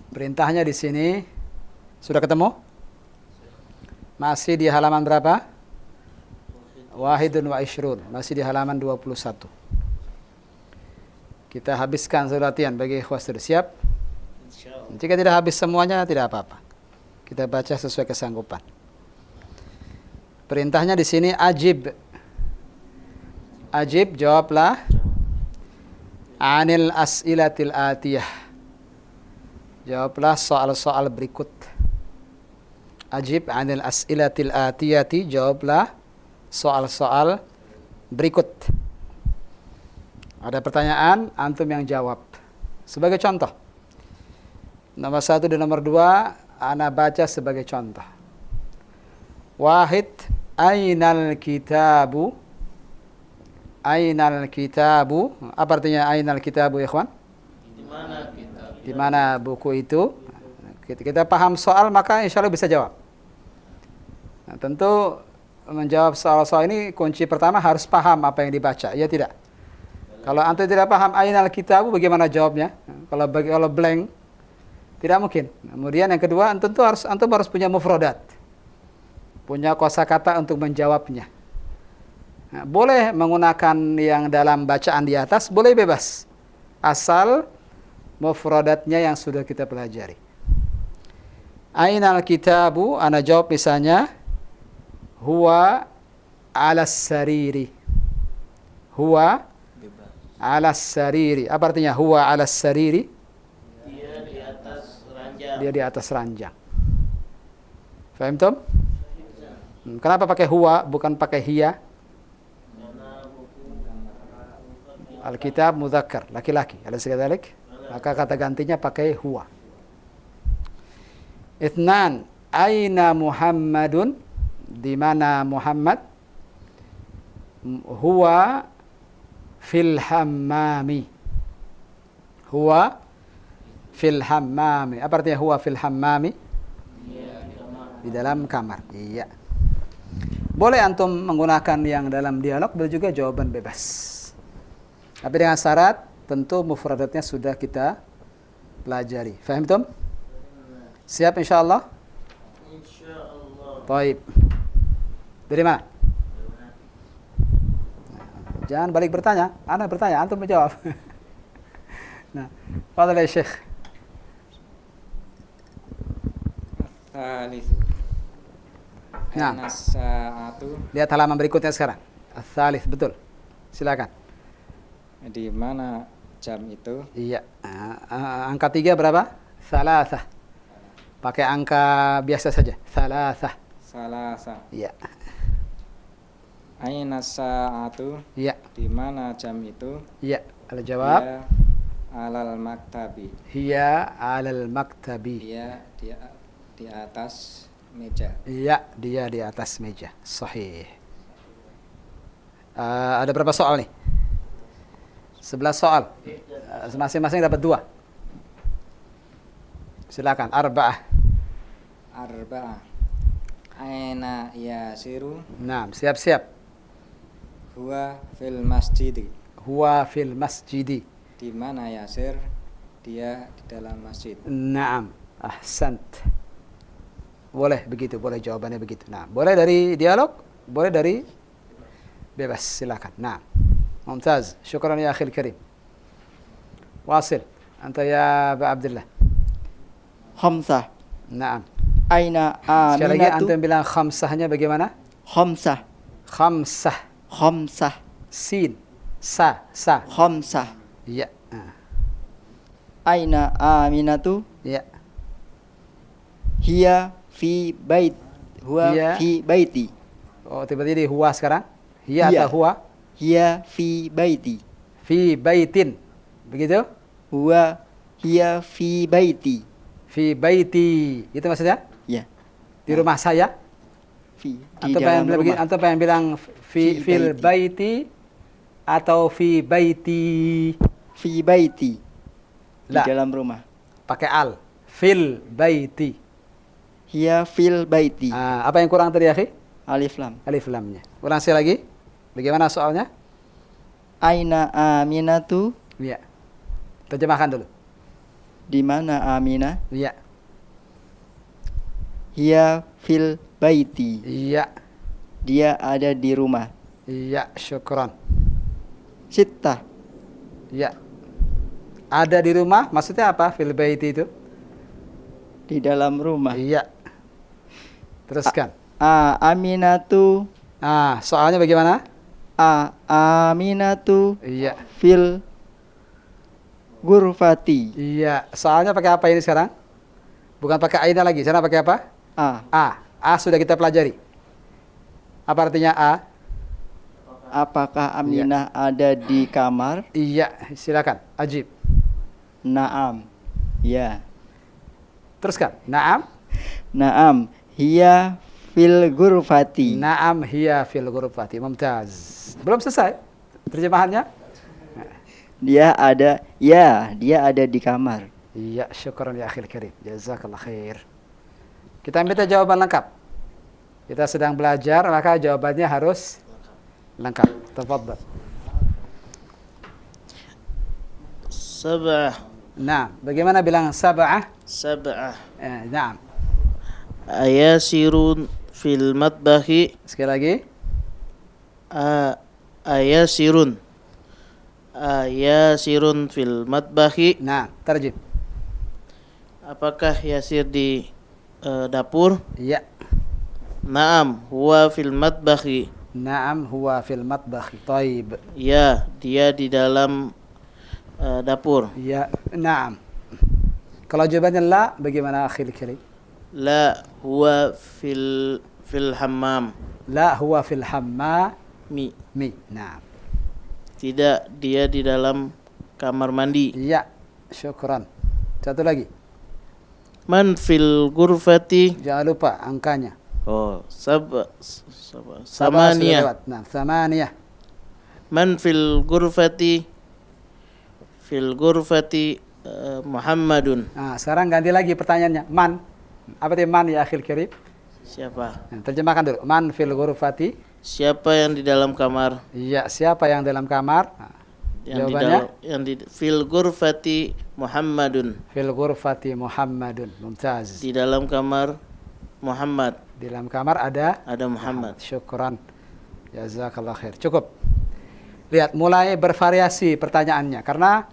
Perintahnya di sini sudah ketemu? Masih di halaman berapa? Wahidun wa ishrun. Masih di halaman 21. Kita habiskan satu latihan bagi ikhwas. Siap? Jika tidak habis semuanya tidak apa-apa. Kita baca sesuai kesanggupan. Perintahnya di sini ajib. Ajib, jawablah. Anil as'ilatil atiyah. Jawablah soal-soal berikut. Ajib anil as'ilatil atiyati. Jawablah soal-soal berikut. Ada pertanyaan, antum yang jawab. Sebagai contoh. Nomor 1 dan nomor 2, ana baca sebagai contoh. Wahid, ainal kitabu. Ainal kitabu. Apa artinya ainal kitabu, ya ikhwan? Di mana kitab? Di mana buku itu? Kita paham soal, maka insya Allah bisa jawab. Nah, tentu menjawab soal-soal ini kunci pertama harus paham apa yang dibaca, ya tidak? Kalau antum tidak paham ainal kitabu, bagaimana jawabnya? Kalau blank, tidak mungkin. Kemudian yang kedua, antum harus punya mufradat, punya kosakata untuk menjawabnya. Nah, boleh menggunakan yang dalam bacaan di atas, boleh bebas. Asal mufradatnya yang sudah kita pelajari. Ainal kitabu, ana jawab misalnya, huwa alas sariri. Huwa alas sariri. Apa artinya huwa alas sariri? Dia di atas ranjang. Dia di atas ranjang. Faham tom? Kenapa pakai huwa bukan pakai hiya? Alkitab mudzakkar, laki-laki. Alaysa kadzalik? Maka kata gantinya pakai huwa. Itsnan, aina Muhammadun? Di mana Muhammad? Huwa fil hammami. Huwa fil hammami. Apa artinya huwa fil hammami? Di dalam kamar. Iya. Boleh antum menggunakan yang dalam dialog, boleh juga jawaban bebas. Tapi dengan syarat tentu mufradatnya sudah kita pelajari. Faham tum? Siap insyaallah? Insyaallah. Baik. Dari mana? Jangan balik bertanya. Ana bertanya, antum menjawab. Nah, fadhal ya Syekh. Tsalits. Nah. Aina sa'atu, Lihat halaman berikutnya sekarang. Ats-tsalits, betul. Silakan. di mana jam itu? Iya. Angka 3 berapa? Salasah. Pakai angka biasa saja. Salasah. Salasa. Iya. Aina sa'atu, Iya. di mana jam itu? Iya. Ada jawab. Dia alal maktabi. Hiya 'alal maktabi. Dia di atas meja. Iya, dia di atas meja. Sahih. Ada berapa soal nih? 11 soal. Masing-masing dapat 2. Silakan. Arba'ah. Arba'ah. Aina yasiru, Nah, siap-siap. huwa fil masjid. Huwa fil masjidi. Di mana Yasir? Dia di dalam masjid. Naam. Ahsant. Boleh begitu, boleh jawabannya begitu. Nah, boleh dari dialog, boleh dari bebas, silakan. Nah, mumtaz. Syukran ya akhil karim. Wasil. Anta ya Aba Abdullah. Khamsah. Naam. Aina Sekali lagi Aminatu. antum bilang khamsahnya bagaimana? Khamsah. Khamsah. Khamsah. Sin. Sa. Khamsah. Iya. Aina Aminatu. Iya. Hiya fi bait. Huwa Hiya. fi baiti. Oh, tiba-tiba di huwa sekarang. Hiya Hiya. atau huwa? Hiya fi baiti. Fi baitin. Begitu? Hiya fi baiti. Fi baiti. Itu maksudnya? Ya. Di rumah saya? Fi. Di Antum dalam pengen rumah. antum pengen bilang Fi fil baiti atau fi baiti? Fi baiti. Di La. dalam rumah. Pakai al. Fil baiti. Hiya fil baiti. Apa yang kurang tadi, akhi? Alif lam. Alif lamnya. Ulang sekali lagi. Bagaimana soalnya? Aina Aminatu. Iya. Terjemahkan dulu. Di mana Aminah? Iya. Hiya fil baiti. Iya. Dia ada di rumah. Iya, syukran. Sittah. Iya. Ada di rumah, maksudnya apa? Fil baiti itu? Di dalam rumah. Iya. Teruskan. Aminatu. Soalnya bagaimana? Aminatu Iya. fil gurfati. Iya. Soalnya pakai apa ini sekarang? Bukan pakai aina lagi. Sekarang pakai apa? A sudah kita pelajari. Apa artinya A? Apakah Aminah ada di kamar? Iya. Silakan. Ajib. Naam. Ya. Teruskan. Naam. Naam. Hiya fil gurfati. Naam hiya fil ghurfati. Mumtaz. Belum selesai terjemahannya? Dia ada di kamar. Iya, syukran ya akhil karim. Jazakallah khair. Kita minta jawaban lengkap. Kita sedang belajar, maka jawabannya harus lengkap. Tafadhal. Sab'ah. Nah, bagaimana bilang sab'ah? Sab'ah. Naam. Ayasirun fil matbahi. Sekali lagi. Ayasirun. Ayasirun fil matbahi. Nah, terjem. Apakah Yasir di dapur? Iya. Naam, huwa fil matbahi. Naam, huwa fil matbakhi. Taib. Ya, dia di dalam dapur. Ya, naam. Kalau jawabannya la, bagaimana akhil karim? La, huwa fil hammam. La, huwa fil hammam. Mi. Naam. Tidak, dia di dalam kamar mandi. Iya, syukran. Satu lagi. Man fil gurfati. Jangan lupa angkanya. Oh, samaniyah. Nah, samaniyah. Man fil gurfati. Fil gurfati Muhammadun. Nah, sekarang ganti lagi pertanyaannya. Man. Apa itu man ya akhil karim? Siapa? Nah, terjemahkan dulu. Man fil ghurfati. Siapa yang di dalam kamar? Iya, siapa yang dalam kamar? Nah, jawabannya fil ghurfati Muhammadun. Fil ghurfati Muhammadun. Mumtaz. Di dalam kamar Muhammad. Di dalam kamar ada Muhammad. Syukran. Jazakallah khair. Cukup. Lihat, mulai bervariasi pertanyaannya karena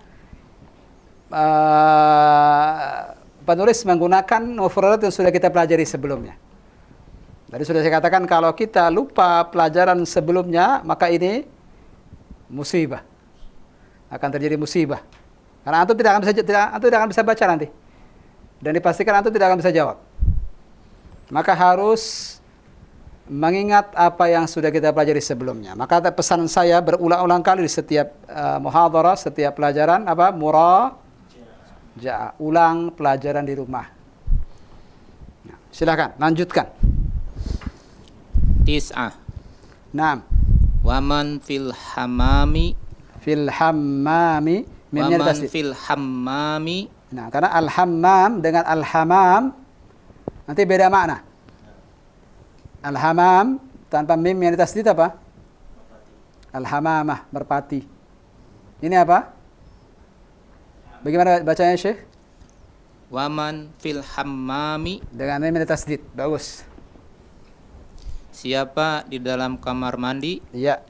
penulis menggunakan mufradat yang sudah kita pelajari sebelumnya. Tadi sudah saya katakan kalau kita lupa pelajaran sebelumnya, maka ini musibah. Akan terjadi musibah. Karena antum tidak akan bisa baca nanti. Dan dipastikan antum tidak akan bisa jawab. Maka harus mengingat apa yang sudah kita pelajari sebelumnya. Maka pesan saya berulang-ulang kali di setiap muhadharah, setiap pelajaran murajaah, ulang pelajaran di rumah. Nah, silakan lanjutkan. Tis'ah. Naam. Waman fil hammami. Fil hammami. Waman fil hammami. Nah, karena al-hammam dengan al-hamam nanti beda makna. Al-hamam tanpa mim yang ditasdid apa? Al-hamamah, merpati. Ini apa? Bagaimana bacanya, Syekh? Waman fil hammami. Dengan mim yang ditasdid. Bagus. Siapa di dalam kamar mandi? Iya.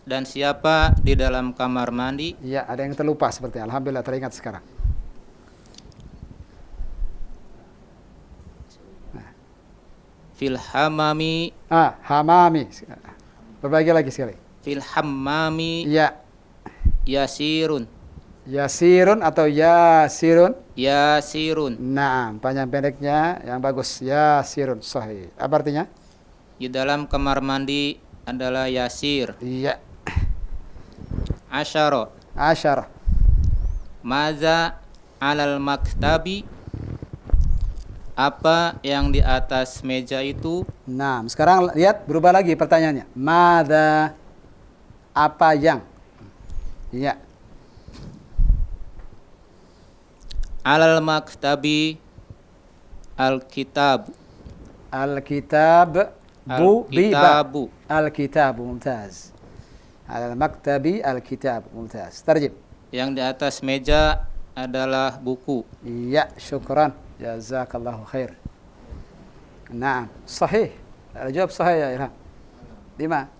Dan siapa di dalam kamar mandi? Iya, ada yang terlupa sepertinya. Alhamdulillah teringat sekarang. Fil hammami. Hamami. Berbagi lagi sekali. Fil hammami. Iya. Yasirun. Yasirun atau yasirun? Yasirun. Nah, panjang pendeknya yang bagus. Yasirun, sahih. Apa artinya? Di dalam kamar mandi adalah yasir. Iya. Asyara. Asyara. Maza alal maktabi. Apa yang di atas meja itu? Nah, sekarang lihat berubah lagi pertanyaannya. Mada, apa yang? Iya. Alal maktabi al-kitab. Al-kitab Al-kitabu. Al-kitabu, mumtaz. Alal maktabi al-kitab, mumtaz. Tarjim. Yang di atas meja adalah buku. Iya, syukran. Jazakallahu khair. Naam, sahih. الجواب صحيح يا إلهام.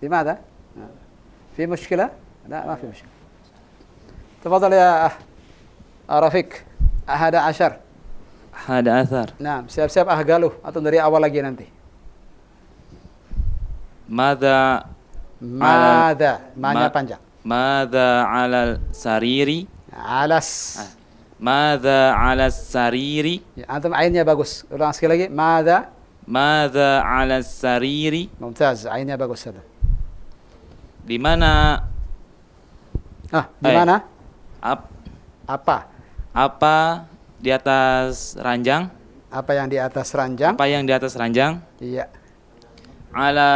لماذا؟ في مشكلة؟ لا ما في مشكلة. تفضل يا رفيق. 11. 11. Nah, siap-siap galuh atau dari awal lagi nanti. Mada Manya panjang. Mada alal sariri. Alas. Mada alas sariri. Ya, antum ainnya bagus. Ulang sekali lagi. Mada alas sariri. Mumtaz, ainnya bagus ada. Di mana? Di mana? Apa? Apa di atas ranjang? Apa yang di atas ranjang? Apa yang di atas ranjang? Iya. Ala.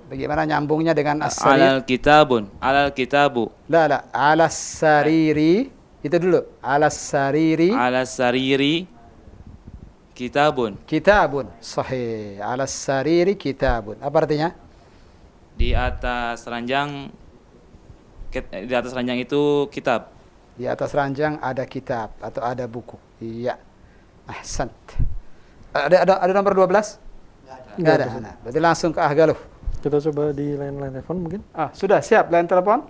Bagaimana nyambungnya dengan as-sarir? Alal kitabu. La. Alas sariri. Itu dulu. Alas sariri. Alas sariri. Kitabun. Sahih. Alas sariri kitabun. Apa artinya? Di atas ranjang. Di atas ranjang itu kitab. Di atas ranjang ada kitab atau ada buku. Iya. Ahsant. Ada nomor 12? Enggak ada. Nah, berarti langsung ke galuh. Kita coba di line telepon mungkin. Sudah siap line telepon?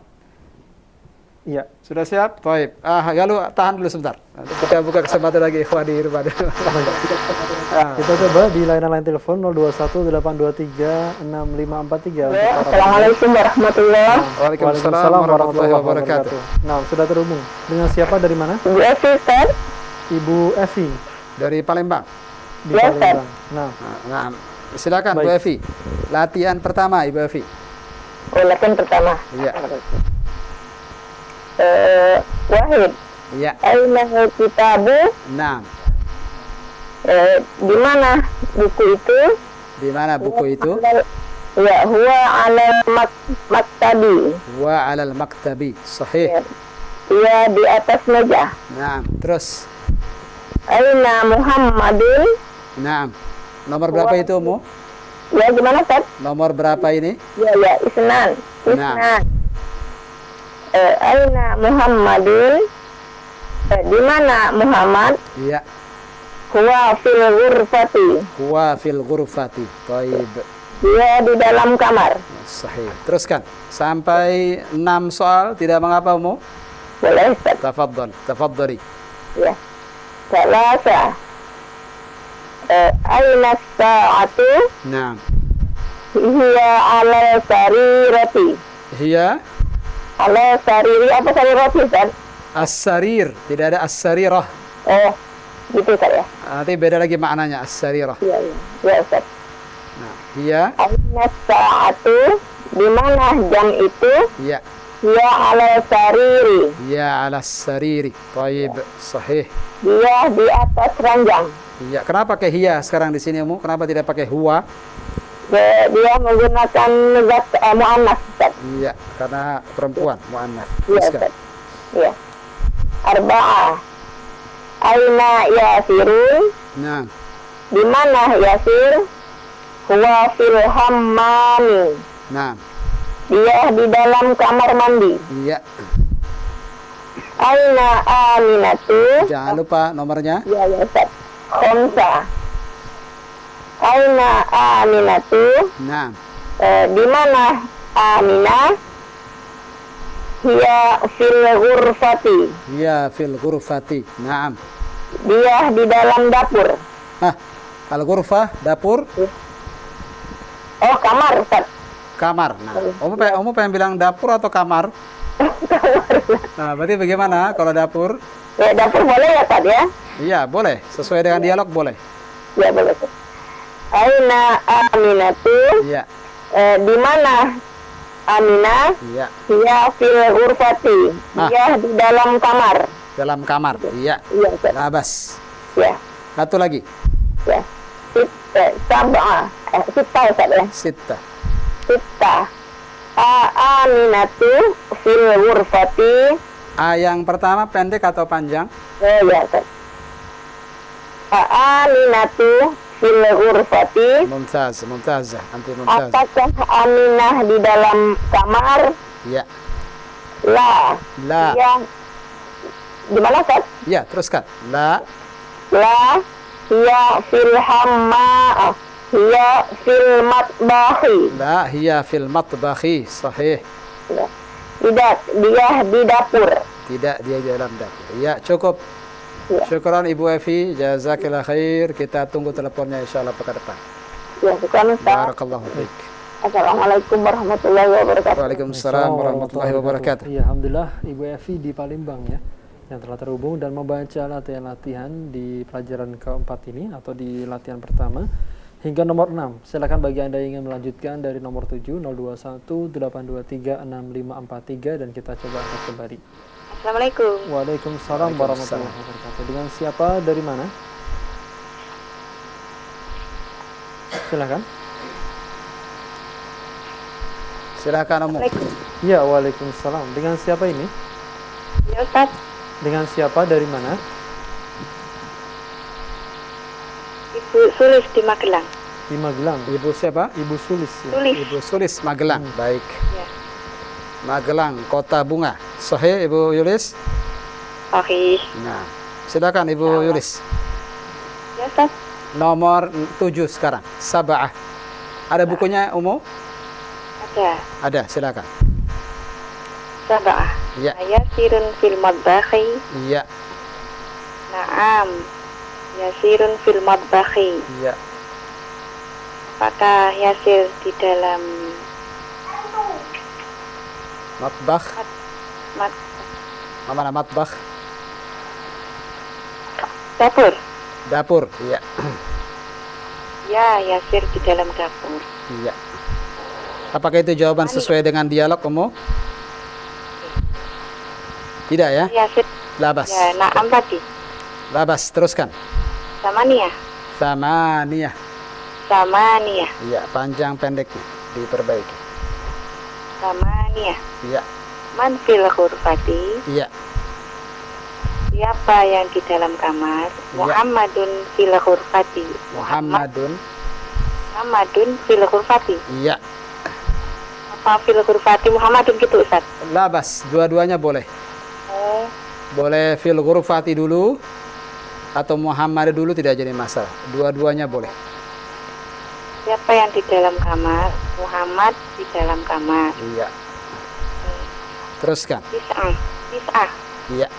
Iya. Sudah siap? Baik. Galuh tahan dulu sebentar. Kita buka kesempatan lagi ikhwani rumah. Kita coba di line telepon 0218236543. Assalamualaikum warahmatullahi wabarakatuh. Waalaikumsalam warahmatullahi wabarakatuh. Nah, sudah terhubung. Dengan siapa dari mana? Ibu Evi, Ustaz. Ibu Evi. Dari Palembang. Di Palembang. Nah, silakan Bu Evi. Latihan pertama Ibu Evi. Latihan pertama. Iya. Wahid. Iya. Aina kitabu. Nah. Di mana buku itu? Di mana buku itu? Ya, huwa alal maktabi. Huwa alal maktabi. Sahih. Iya, di atas meja. Nah, terus Aina Muhammadun. Naam. Nomor berapa itu, Mu? Ya, gimana, Ustaz? Nomor berapa ini? Ya, isnan. Nah. Aina Muhammadun. Di mana Muhammad? Iya. Huwa fil ghurfati. Huwa fil ghurfati. Baik. Dia di dalam kamar. Sahih. Teruskan. Sampai 6 soal, tidak mengapa, Mu? Boleh, Ustaz? Tafadhali. Ya. Salasa. Aina sa'atu? Naam. Hiya ala sarirati. Hiya Ala sariri apa sarirati, Ustaz? as-sarir, tidak ada as-sarirah. Oh, gitu, Ustaz ya? Nanti beda lagi maknanya as-sarirah. Iya. Ya, Ustaz. Nah, hiya. Aina sa'atu? Di mana jam itu? Ya. Hiya ala sariri. Ya ala sariri. Baik. Sahih. Dia di atas ranjang. Iya. Kenapa pakai hiya sekarang di sini, Mu? Kenapa tidak pakai huwa? Dia menggunakan zat mu'annas, Ustaz. Iya, karena perempuan, mu'annats. Iya, Ustaz. Iya. Arba'ah. Aina Yasirun? Nah, Di mana Yasir? Huwa fil hammami. nah, Dia di dalam kamar mandi. iya. Aina Aminatu? Jangan lupa nomornya. Ya, Ustaz. Khamsa. Aina Aminatu? Nah, Di mana Aminah? Hiya fil ghurfati. hiya fil ghurfati. Naam. Dia di dalam dapur. Hah, al-ghurfah, dapur, Oh, kamar, Ustaz. kamar. Nah, Omu pengen bilang dapur atau kamar? Nah, berarti bagaimana kalau dapur? Ya, dapur boleh ya, Ustaz ya? Iya, boleh. Sesuai dengan dialog boleh. Ya, boleh, Ustaz. Aina Aminatu? Iya, Di mana Aminah? iya. Hiya fil ghurfati. Ah. Dia di dalam kamar. Dalam kamar. Iya. Iya, Ustaz. Labas. Ya, Satu lagi. ya. Sab'a. Sita, Ustaz ya? Sitta. Sita. Aminatu fil ghurfati. A yang pertama pendek atau panjang? Oh, ya, Ustaz. Aminatu fil ghurfati. Mumtaz, mumtazah. Anti mumtaz. Apakah Aminah di dalam kamar? Iya. La. La. Dia di mana, Ustaz? Iya, teruskan. La. La. Hiya fil hamma. Hiya fil matbahi. La hiya fil matbakhi. Sahih. Tidak, dia di dapur. Tidak, dia di dalam dapur. Iya, cukup. Ya. Syukran Ibu Evi, jazakillah khair. Kita tunggu teleponnya insyaallah pekan depan. Ya, bukan, Ustaz. Barakallahu fiik. Assalamualaikum warahmatullahi wabarakatuh. Waalaikumsalam warahmatullahi wabarakatuh. Iya, alhamdulillah Ibu Evi di Palembang ya, yang telah terhubung dan membaca latihan-latihan di pelajaran keempat ini atau di latihan pertama hingga nomor 6. Silakan bagi Anda yang ingin melanjutkan dari nomor 7 021 823 6543 dan kita coba angkat kembali. Assalamualaikum. Waalaikumsalam warahmatullahi wabarakatuh. Dengan siapa, dari mana? Silakan. Silakan Om. Ya, waalaikumsalam. Dengan siapa ini? Ya, Ustaz. Dengan siapa, dari mana? Ibu Sulis di Magelang. Di Magelang. Ibu siapa? Ibu Sulis ya. Sulis. Ibu Sulis Magelang. Baik. Ya. Magelang, Kota Bunga. Sahih Ibu Yulis? Oke. Nah, silakan Ibu Yulis. Ya, Ustaz. Nomor 7 sekarang. Sab'ah. Ada bukunya Umu? Ada. Ada, silakan. Sab'ah. Iya. Yasirun fil matbahi. Iya. Naam. Yasirun fil matbahi. Iya. Apakah Yasir di dalam Matbakh. mat- Mana matbakh? dapur? Dapur. Iya. Ya, Yasir di dalam dapur. Iya. Apakah itu jawaban sesuai dengan dialog Umu? Tidak ya? Yasir. Labas. Ya, naam tadi. Labas, teruskan. Samaniyah. Samaniyah. Samaniyah. Iya, panjang pendeknya diperbaiki. Samaniyah. Iya. Man fil ghurfati. Iya. Di Siapa yang di dalam kamar? Muhammadun fil ghurfati. Muhammadun. Muhammadun fil ghurfati. Iya. Apa fil ghurfati Muhammadun gitu Ustaz? Labas, dua-duanya boleh. Oh, Boleh fil ghurfati dulu atau Muhammad dulu, tidak jadi masalah. Dua-duanya boleh. siapa yang di dalam kamar? Muhammad di dalam kamar. Iya. Teruskan. Tis'ah. Iya.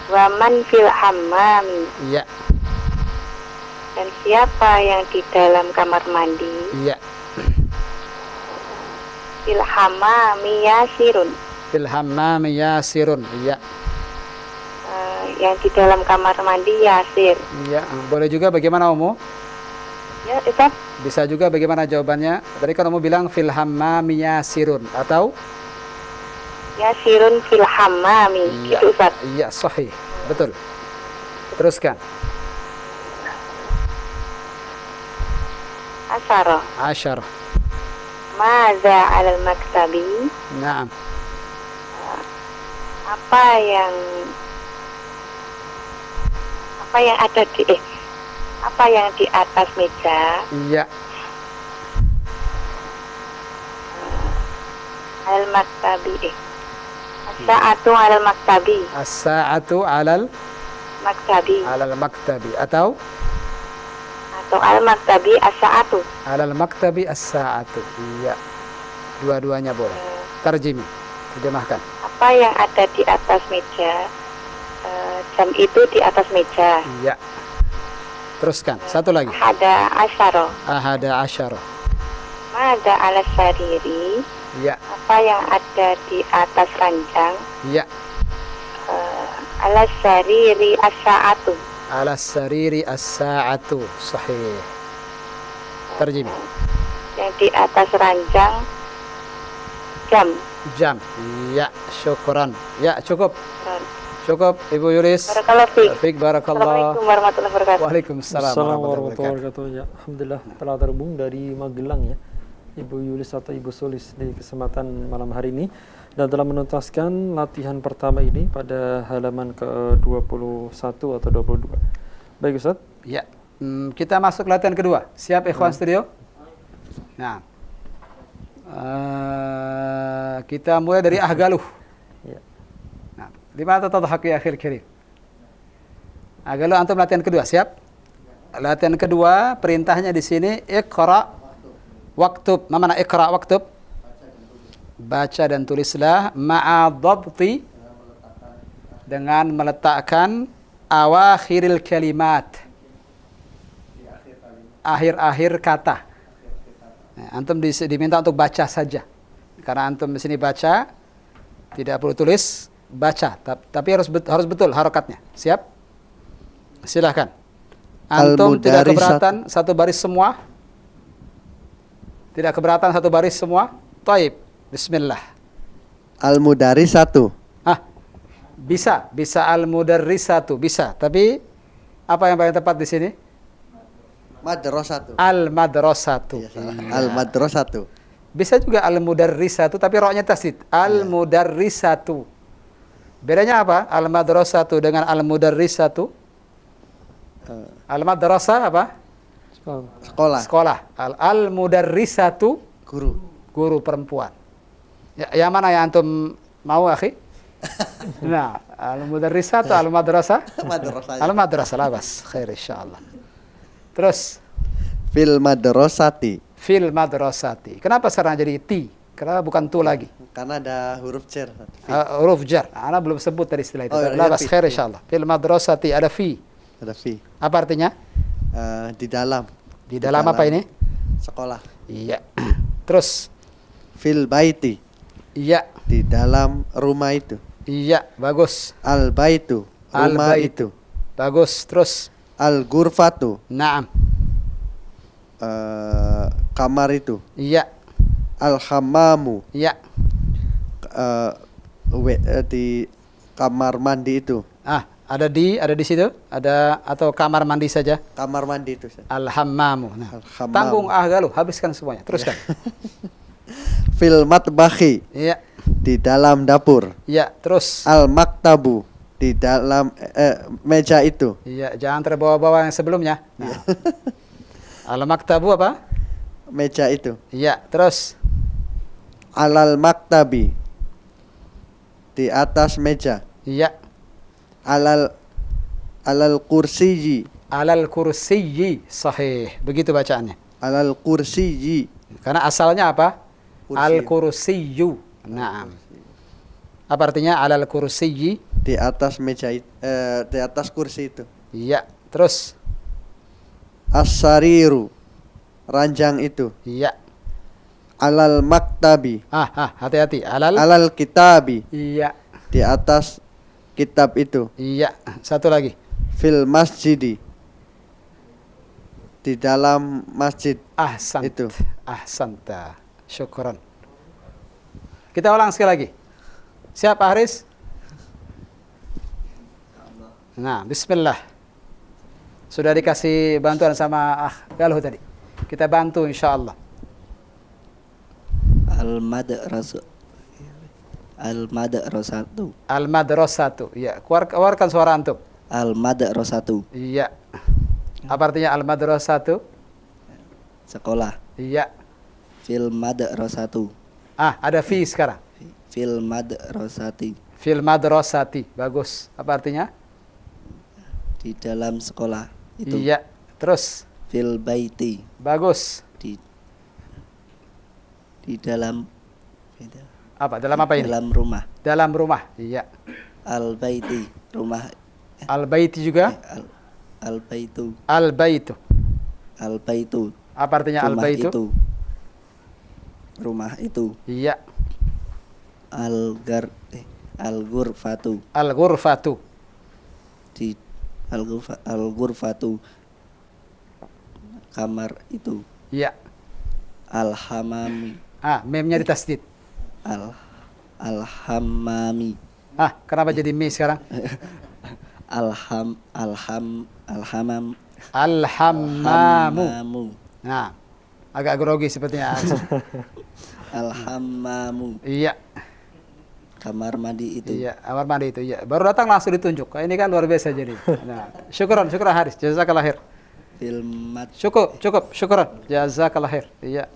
Waman fil hammami. Iya. Dan siapa yang di dalam kamar mandi? Iya. Fil hammami yasirun. Fil hammami yasirun. Iya. Yang di dalam kamar mandi Yasir. Iya. Boleh juga bagaimana Umu? Ya, Ustaz. Bisa juga bagaimana jawabannya? Tadi kan Umu bilang fil hammami yasirun atau Yasirun fil hammami. iya. Gitu Ustaz. Iya, sahih. Betul. Teruskan. Asyara. Maza alal maktabi. Naam. Apa yang ada apa yang di atas meja? Iya. Alal maktabi. As-sa'atu alal maktabi. As-sa'atu alal maktabi atau al maktabi as-sa'atu. Alal maktabi as-sa'atu. Iya. Dua-duanya boleh. Terjemahkan. Apa yang ada di atas meja? Jam itu di atas meja. Iya. Teruskan. Satu lagi. Ahada asyara. Mada ala sariri. Iya. Apa yang ada di atas ranjang? Iya. Ala sariri as-sa'atu. Ala sariri as-sa'atu. Sahih. Terjemah. Yang di atas ranjang jam. Iya, syukran. Ya, cukup. Cukup, Ibu Yulis. Barakallahu fiik. Barakallah. Assalamualaikum warahmatullahi wabarakatuh. Waalaikumsalam warahmatullahi wabarakatuh. Ya, alhamdulillah telah terhubung dari Magelang ya, Ibu Yulis atau Ibu Sulis di kesempatan malam hari ini, dan telah menuntaskan latihan pertama ini pada halaman ke-21 atau 22. Baik Ustaz. Ya, kita masuk latihan kedua. Siap ikhwan studio? Nah, kita mulai dari ahgaluh. Ya. Nah, di mana tadhak ya akhir kirim? Ahgaluh antum latihan kedua, siap? Latihan kedua perintahnya di sini iqra waktub. Ma mana iqra waktub? Baca dan tulislah ma'a dhabti, dengan meletakkan awakhiril kalimat, akhir-akhir kata. Nah, antum diminta untuk baca saja. Karena antum di sini baca, tidak perlu tulis, baca. Tapi harus betul harokatnya. Siap? Silahkan. Antum tidak keberatan satu baris semua? Tidak keberatan satu baris semua? Taib. Bismillah. Al-mudarisatu. Bisa al-mudarrisatu, bisa. Tapi apa yang paling tepat di sini? Madrasatu. Al-madrasatu. Ya, Al-madrasatu. Bisa juga al-mudarrisatu tapi roknya tasdid. Al-mudarrisatu. Bedanya apa? Al-madrasatu dengan al-mudarrisatu? Al-madrasah apa? Sekolah. Al-mudarrisatu guru perempuan. Ya, yang mana yang antum mau, akhi? Nah, al-mudarrisatu al-madrasah? Al-madrasah lah bas. Khair insyaallah. Terus fil madrasati. Fil madrasati. Kenapa sekarang jadi ti? Kenapa bukan tu lagi? Karena ada huruf jar. Huruf jar. Ana belum sebut tadi istilah itu. Labas khair insyaallah. Fil madrasati ada fi. Ada fi. Apa artinya? Di dalam. Di dalam apa ini? Sekolah. Iya. Terus fil baiti. Iya. Di dalam rumah itu. Iya, bagus. Al baitu. Rumah itu. Bagus. Terus al ghurfatu. Naam. Kamar itu. Iya. Al hammamu. Iya. Di kamar mandi itu. Ada di situ? Ada atau kamar mandi saja? Kamar mandi itu. Al hammamu. Nah, tanggung ahgalu, habiskan semuanya. Teruskan. Fil matbahi. Iya. di dalam dapur. Ya, terus. Al-maktabu, di dalam meja itu. Iya, jangan terbawa-bawa yang sebelumnya. Nah. Al-maktabu apa? Meja itu. Iya, terus. Alal maktabi, di atas meja. Iya. Alal kursiyi. Alal kursiyyi, sahih. Begitu bacaannya. Alal kursiyi. Karena asalnya apa? Kursi. Al-kursiyyu. Naam. Apa artinya alal kursiyyi? Di atas meja di atas kursi itu. Iya, terus. As-sariru, ranjang itu. Iya. Alal maktabi. Hati-hati. Alal kitabi, Iya. di atas kitab itu. Iya. Satu lagi. Fil masjidi, di dalam masjid itu. Ahsanta. Syukran. Kita ulang sekali lagi. Siap, Haris? Nah, bismillah. Sudah dikasih bantuan sama Galuh tadi. Kita bantu insyaallah. Al-madrasatu. Al-madrasatu. Ya, keluarkan suara antum. Al-madrasatu. Iya. Apa artinya al-madrasatu? Sekolah. Iya. Fil madrasatu. Ada fi sekarang. Fil madrasati. Fil madrasati. Bagus. Apa artinya? Di dalam sekolah itu. Iya. Terus? Fil baiti. Bagus. Di dalam apa? Dalam apa ini? Dalam rumah. Dalam rumah. Iya. Al-baiti, rumah. Al-baiti juga? Al-baitu. Al-baitu. Al-baitu. Apa artinya al-baitu? Itu. Rumah itu. Iya. Al-ghurfatu. Al-ghurfatu. Di al-ghurfatu, kamar itu. Iya. Al-hamami. Memnya ditasdid. Al-hammami. Kenapa jadi mi sekarang? Al-hammamu. Nah, agak grogi sepertinya. Al-hammamu. Iya. Kamar mandi itu. Iya, kamar mandi itu. Iya. Baru datang langsung ditunjuk. Ini kan luar biasa jadi. Nah, syukran Haris. Jazakallah khair. Cukup. Syukran. Jazakallah khair. Iya.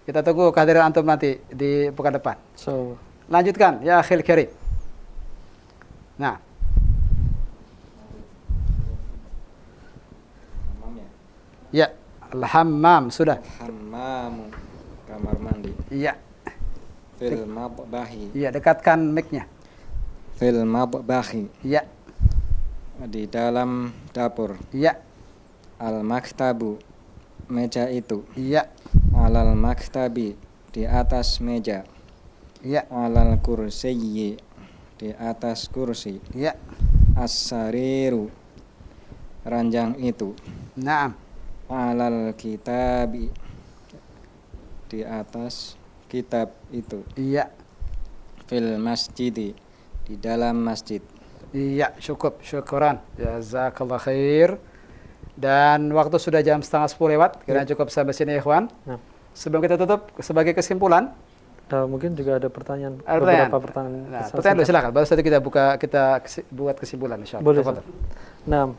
Kita tunggu kehadiran antum nanti di pekan depan. Lanjutkan ya akhil karim. Nah. Ya, al-hammam sudah. Hammamu, kamar mandi. Iya. Fil mabbahi. Iya, dekatkan mic-nya. Fil mabbahi. Iya. Di dalam dapur. Iya. Al-maktabu, meja itu. Iya. Alal maktabi, di atas meja. Iya. Alal kursiyyi, di atas kursi. Iya. As-sariru, ranjang itu. Naam. Alal kitabi, di atas kitab itu. Iya. Fil masjidi, di dalam masjid. Iya, syukran. Jazakallah khair. Dan waktu sudah jam 9:30 lewat. Kira cukup sampai sini ikhwan. Sebelum kita tutup, sebagai kesimpulan, mungkin juga ada pertanyaan. Beberapa pertanyaan. Pertanyaan dulu silakan. Baru saja kita buat kesimpulan insyaallah. Boleh. Nah,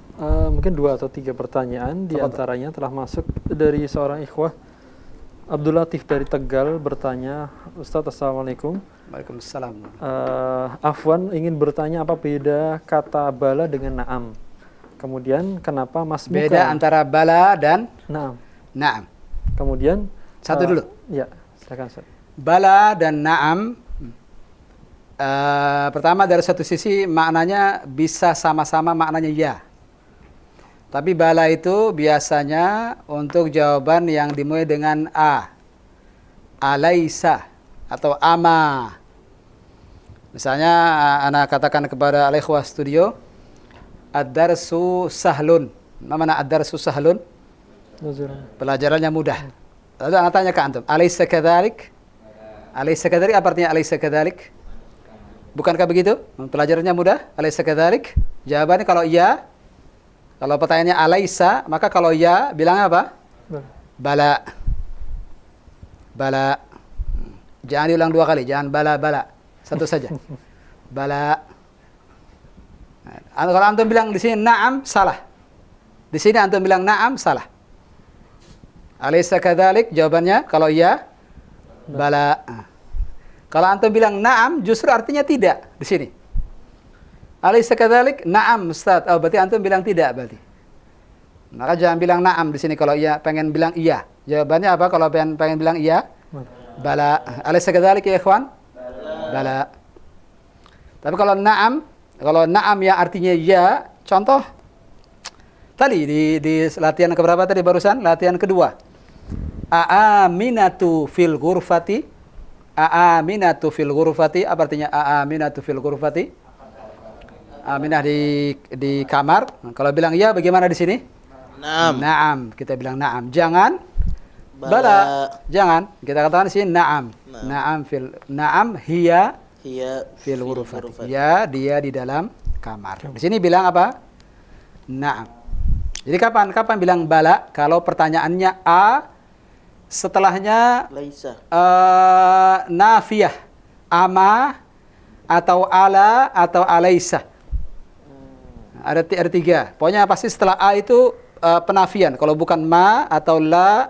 mungkin 2 atau 3 pertanyaan. Di antaranya telah masuk dari seorang ikhwah. Abdul Latif dari Tegal bertanya, Ustadz, Assalamualaikum. Waalaikumsalam. Afwan ingin bertanya apa beda kata bala dengan na'am. Kemudian kenapa masmuka? Beda antara bala dan na'am. Na'am. Kemudian satu dulu. Ya, silakan Ustaz. Bala dan na'am. Pertama dari satu sisi maknanya bisa sama-sama maknanya ya. Tapi bala itu biasanya untuk jawaban yang dimulai dengan a. Alaisa atau ama. Misalnya ana katakan kepada al-ikhwah studio, ad-darsu sahlun. Apa makna ad-darsu sahlun? Pelajarannya mudah. Lalu ana tanya ke antum, alaisa kadzalik? Alaisa kadzalik apa artinya alaisa kadzalik? Bukankah begitu? Pelajarannya mudah? Alaisa kadzalik? Jawabannya kalau iya. Kalau pertanyaannya alaisa, maka kalau ya bilang apa? Bala. Bala. Jangan diulang 2 kali, jangan bala. Satu saja. Bala. Nah, kalau antum bilang di sini na'am, salah. Di sini antum bilang na'am, salah. Alaysa kadzalik? Jawabannya kalau iya, bala. Kalau antum bilang na'am, justru artinya tidak di sini. Alaysa kadzalik? Na'am, Ustaz. Oh, berarti antum bilang tidak berarti. Maka jangan bilang na'am di sini kalau iya, pengen bilang iya. Jawabannya apa kalau pengen bilang iya? Bala. Alaysa kadzalik ya ikhwan? Bala. Tapi kalau na'am yang artinya ya, contoh tadi di latihan keberapa tadi barusan? Latihan kedua. Aaminatu fil ghurfati. Aaminatu fil ghurfati. Apa artinya aaminatu fil ghurfati? Aminah di kamar. Kalau bilang iya bagaimana di sini? Naam. Naam. Kita bilang naam. Jangan bala. Jangan. Kita katakan di sini naam. Naam hiya fil ghurfati. Ya, dia di dalam kamar. Di sini bilang apa? Naam. Jadi kapan bilang bala? Kalau pertanyaannya a, setelahnya Laisa. nafiyah, ama atau ala atau alaisa. Ada tiga. Pokoknya pasti setelah a itu penafian. Kalau bukan ma atau la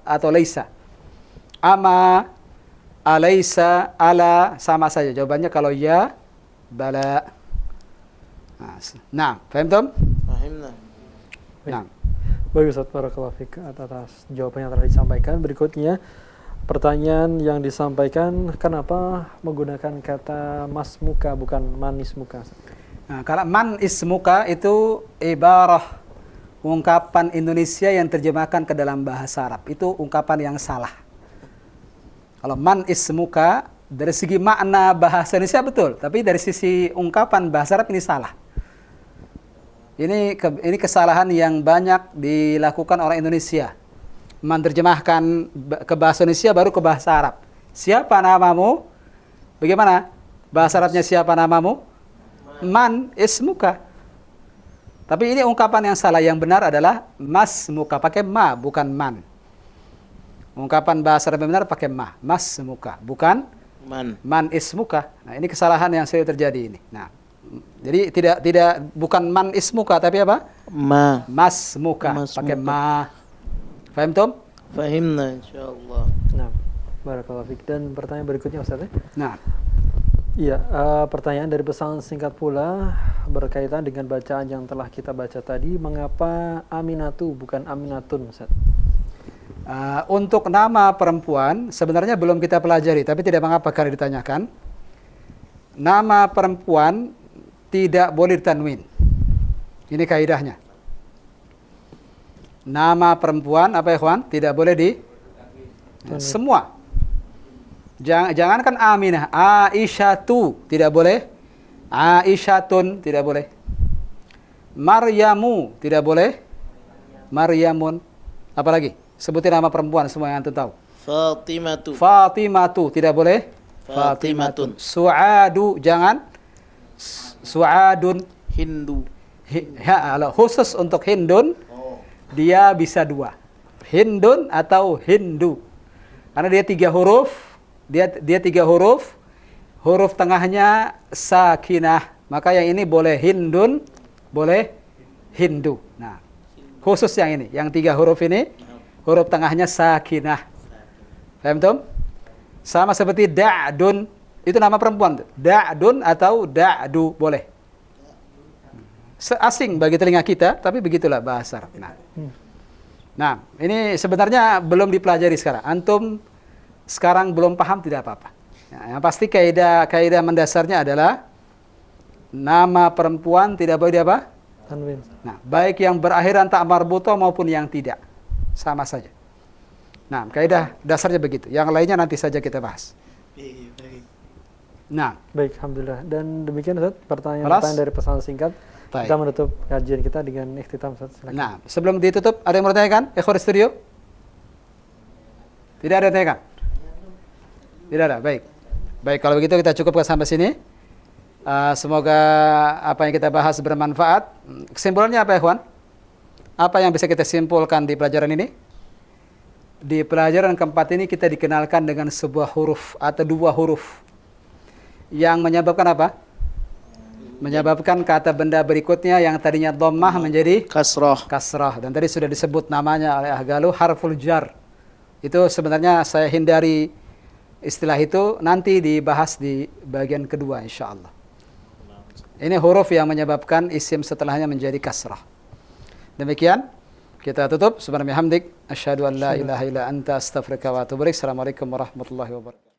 atau laisa. Ama, alaisa, ala sama saja. Jawabannya kalau ya, bala. Nah, paham Tom? Fahimna. Nah. Baik Ustaz, barakallahu fiik atas jawaban yang telah disampaikan. Berikutnya pertanyaan yang disampaikan, kenapa menggunakan kata mas muka bukan manis muka? Nah, kalau man ismuka itu ibarah, ungkapan Indonesia yang terjemahkan ke dalam bahasa Arab. Itu ungkapan yang salah. Kalau man ismuka dari segi makna bahasa Indonesia betul, tapi dari sisi ungkapan bahasa Arab ini salah. Ini kesalahan yang banyak dilakukan orang Indonesia. Menerjemahkan ke bahasa Indonesia baru ke bahasa Arab. Siapa namamu? Bagaimana? Bahasa Arabnya siapa namamu? Man ismuka. Tapi ini ungkapan yang salah. Yang benar adalah mas muka. Pakai ma, bukan man. Ungkapan bahasa Arab yang benar pakai ma. Mas muka, bukan man ismuka. Nah, ini kesalahan yang sering terjadi ini. Nah, jadi bukan man ismuka tapi apa? Mas muka. Pakai ma. Faham Tom? Fahimna insyaallah. Nah, barakallahu fiik. Dan pertanyaan berikutnya Ustaz ya. Nah. Iya, pertanyaan dari pesan singkat pula berkaitan dengan bacaan yang telah kita baca tadi. Mengapa Aminatu bukan Aminatun, Ustaz? Untuk nama perempuan sebenarnya belum kita pelajari, tapi tidak mengapa karena ditanyakan. Nama perempuan tidak boleh ditanwin. Ini kaidahnya. Nama perempuan apa ya, kawan? Tidak boleh di semua. Jangankan Aminah, Aisyatu tidak boleh, Aisyatun tidak boleh, Maryamu tidak boleh, Maryamun. Apalagi? Sebutin nama perempuan semua yang antum tahu. Fatimatu tidak boleh, Fatimatun. Su'adu jangan, Su'adun. Hindu. Khusus untuk Hindun, dia bisa dua, Hindun atau Hindu, karena dia tiga huruf. Dia tiga huruf, huruf tengahnya sakinah, maka yang ini boleh Hindun, boleh Hindu. Nah, khusus yang ini, yang tiga huruf ini, huruf tengahnya sakinah. Paham Tom? Sama seperti Da'dun, itu nama perempuan. Da'dun atau Da'du boleh. Asing bagi telinga kita, tapi begitulah bahasa Arab. Nah, ini sebenarnya belum dipelajari sekarang. Antum sekarang belum paham tidak apa-apa. Yang pasti kaidah mendasarnya adalah nama perempuan tidak boleh apa? Tanwin. Nah, baik yang berakhiran tak marbutoh maupun yang tidak, sama saja. Nah, kaidah dasarnya begitu. Yang lainnya nanti saja kita bahas. Nah, baik, alhamdulillah. Dan demikian Ustaz, pertanyaan dari pesan singkat. Baik. Kita menutup kajian kita dengan ikhtitam Ustaz. Silakan. Nah, sebelum ditutup ada yang mau ditanyakan? Ikhwan studio? Tidak ada yang ditanyakan? Tidak ada, baik. Baik, kalau begitu kita cukupkan sampai sini. Semoga apa yang kita bahas bermanfaat. Kesimpulannya apa ya, Ikhwan? Apa yang bisa kita simpulkan di pelajaran ini? Di pelajaran keempat ini kita dikenalkan dengan sebuah huruf atau dua huruf yang menyebabkan apa? Menyebabkan kata benda berikutnya yang tadinya dhammah menjadi kasrah. Dan tadi sudah disebut namanya oleh Ahgalu, harful jar. Itu sebenarnya saya hindari istilah itu, nanti dibahas di bagian kedua insyaallah. Ini huruf yang menyebabkan isim setelahnya menjadi kasrah. Demikian kita tutup. Subhanallah hamdik, asyhadu an la ilaha illa anta astaghfiruka wa atubu ilaik. Assalamualaikum warahmatullahi wabarakatuh.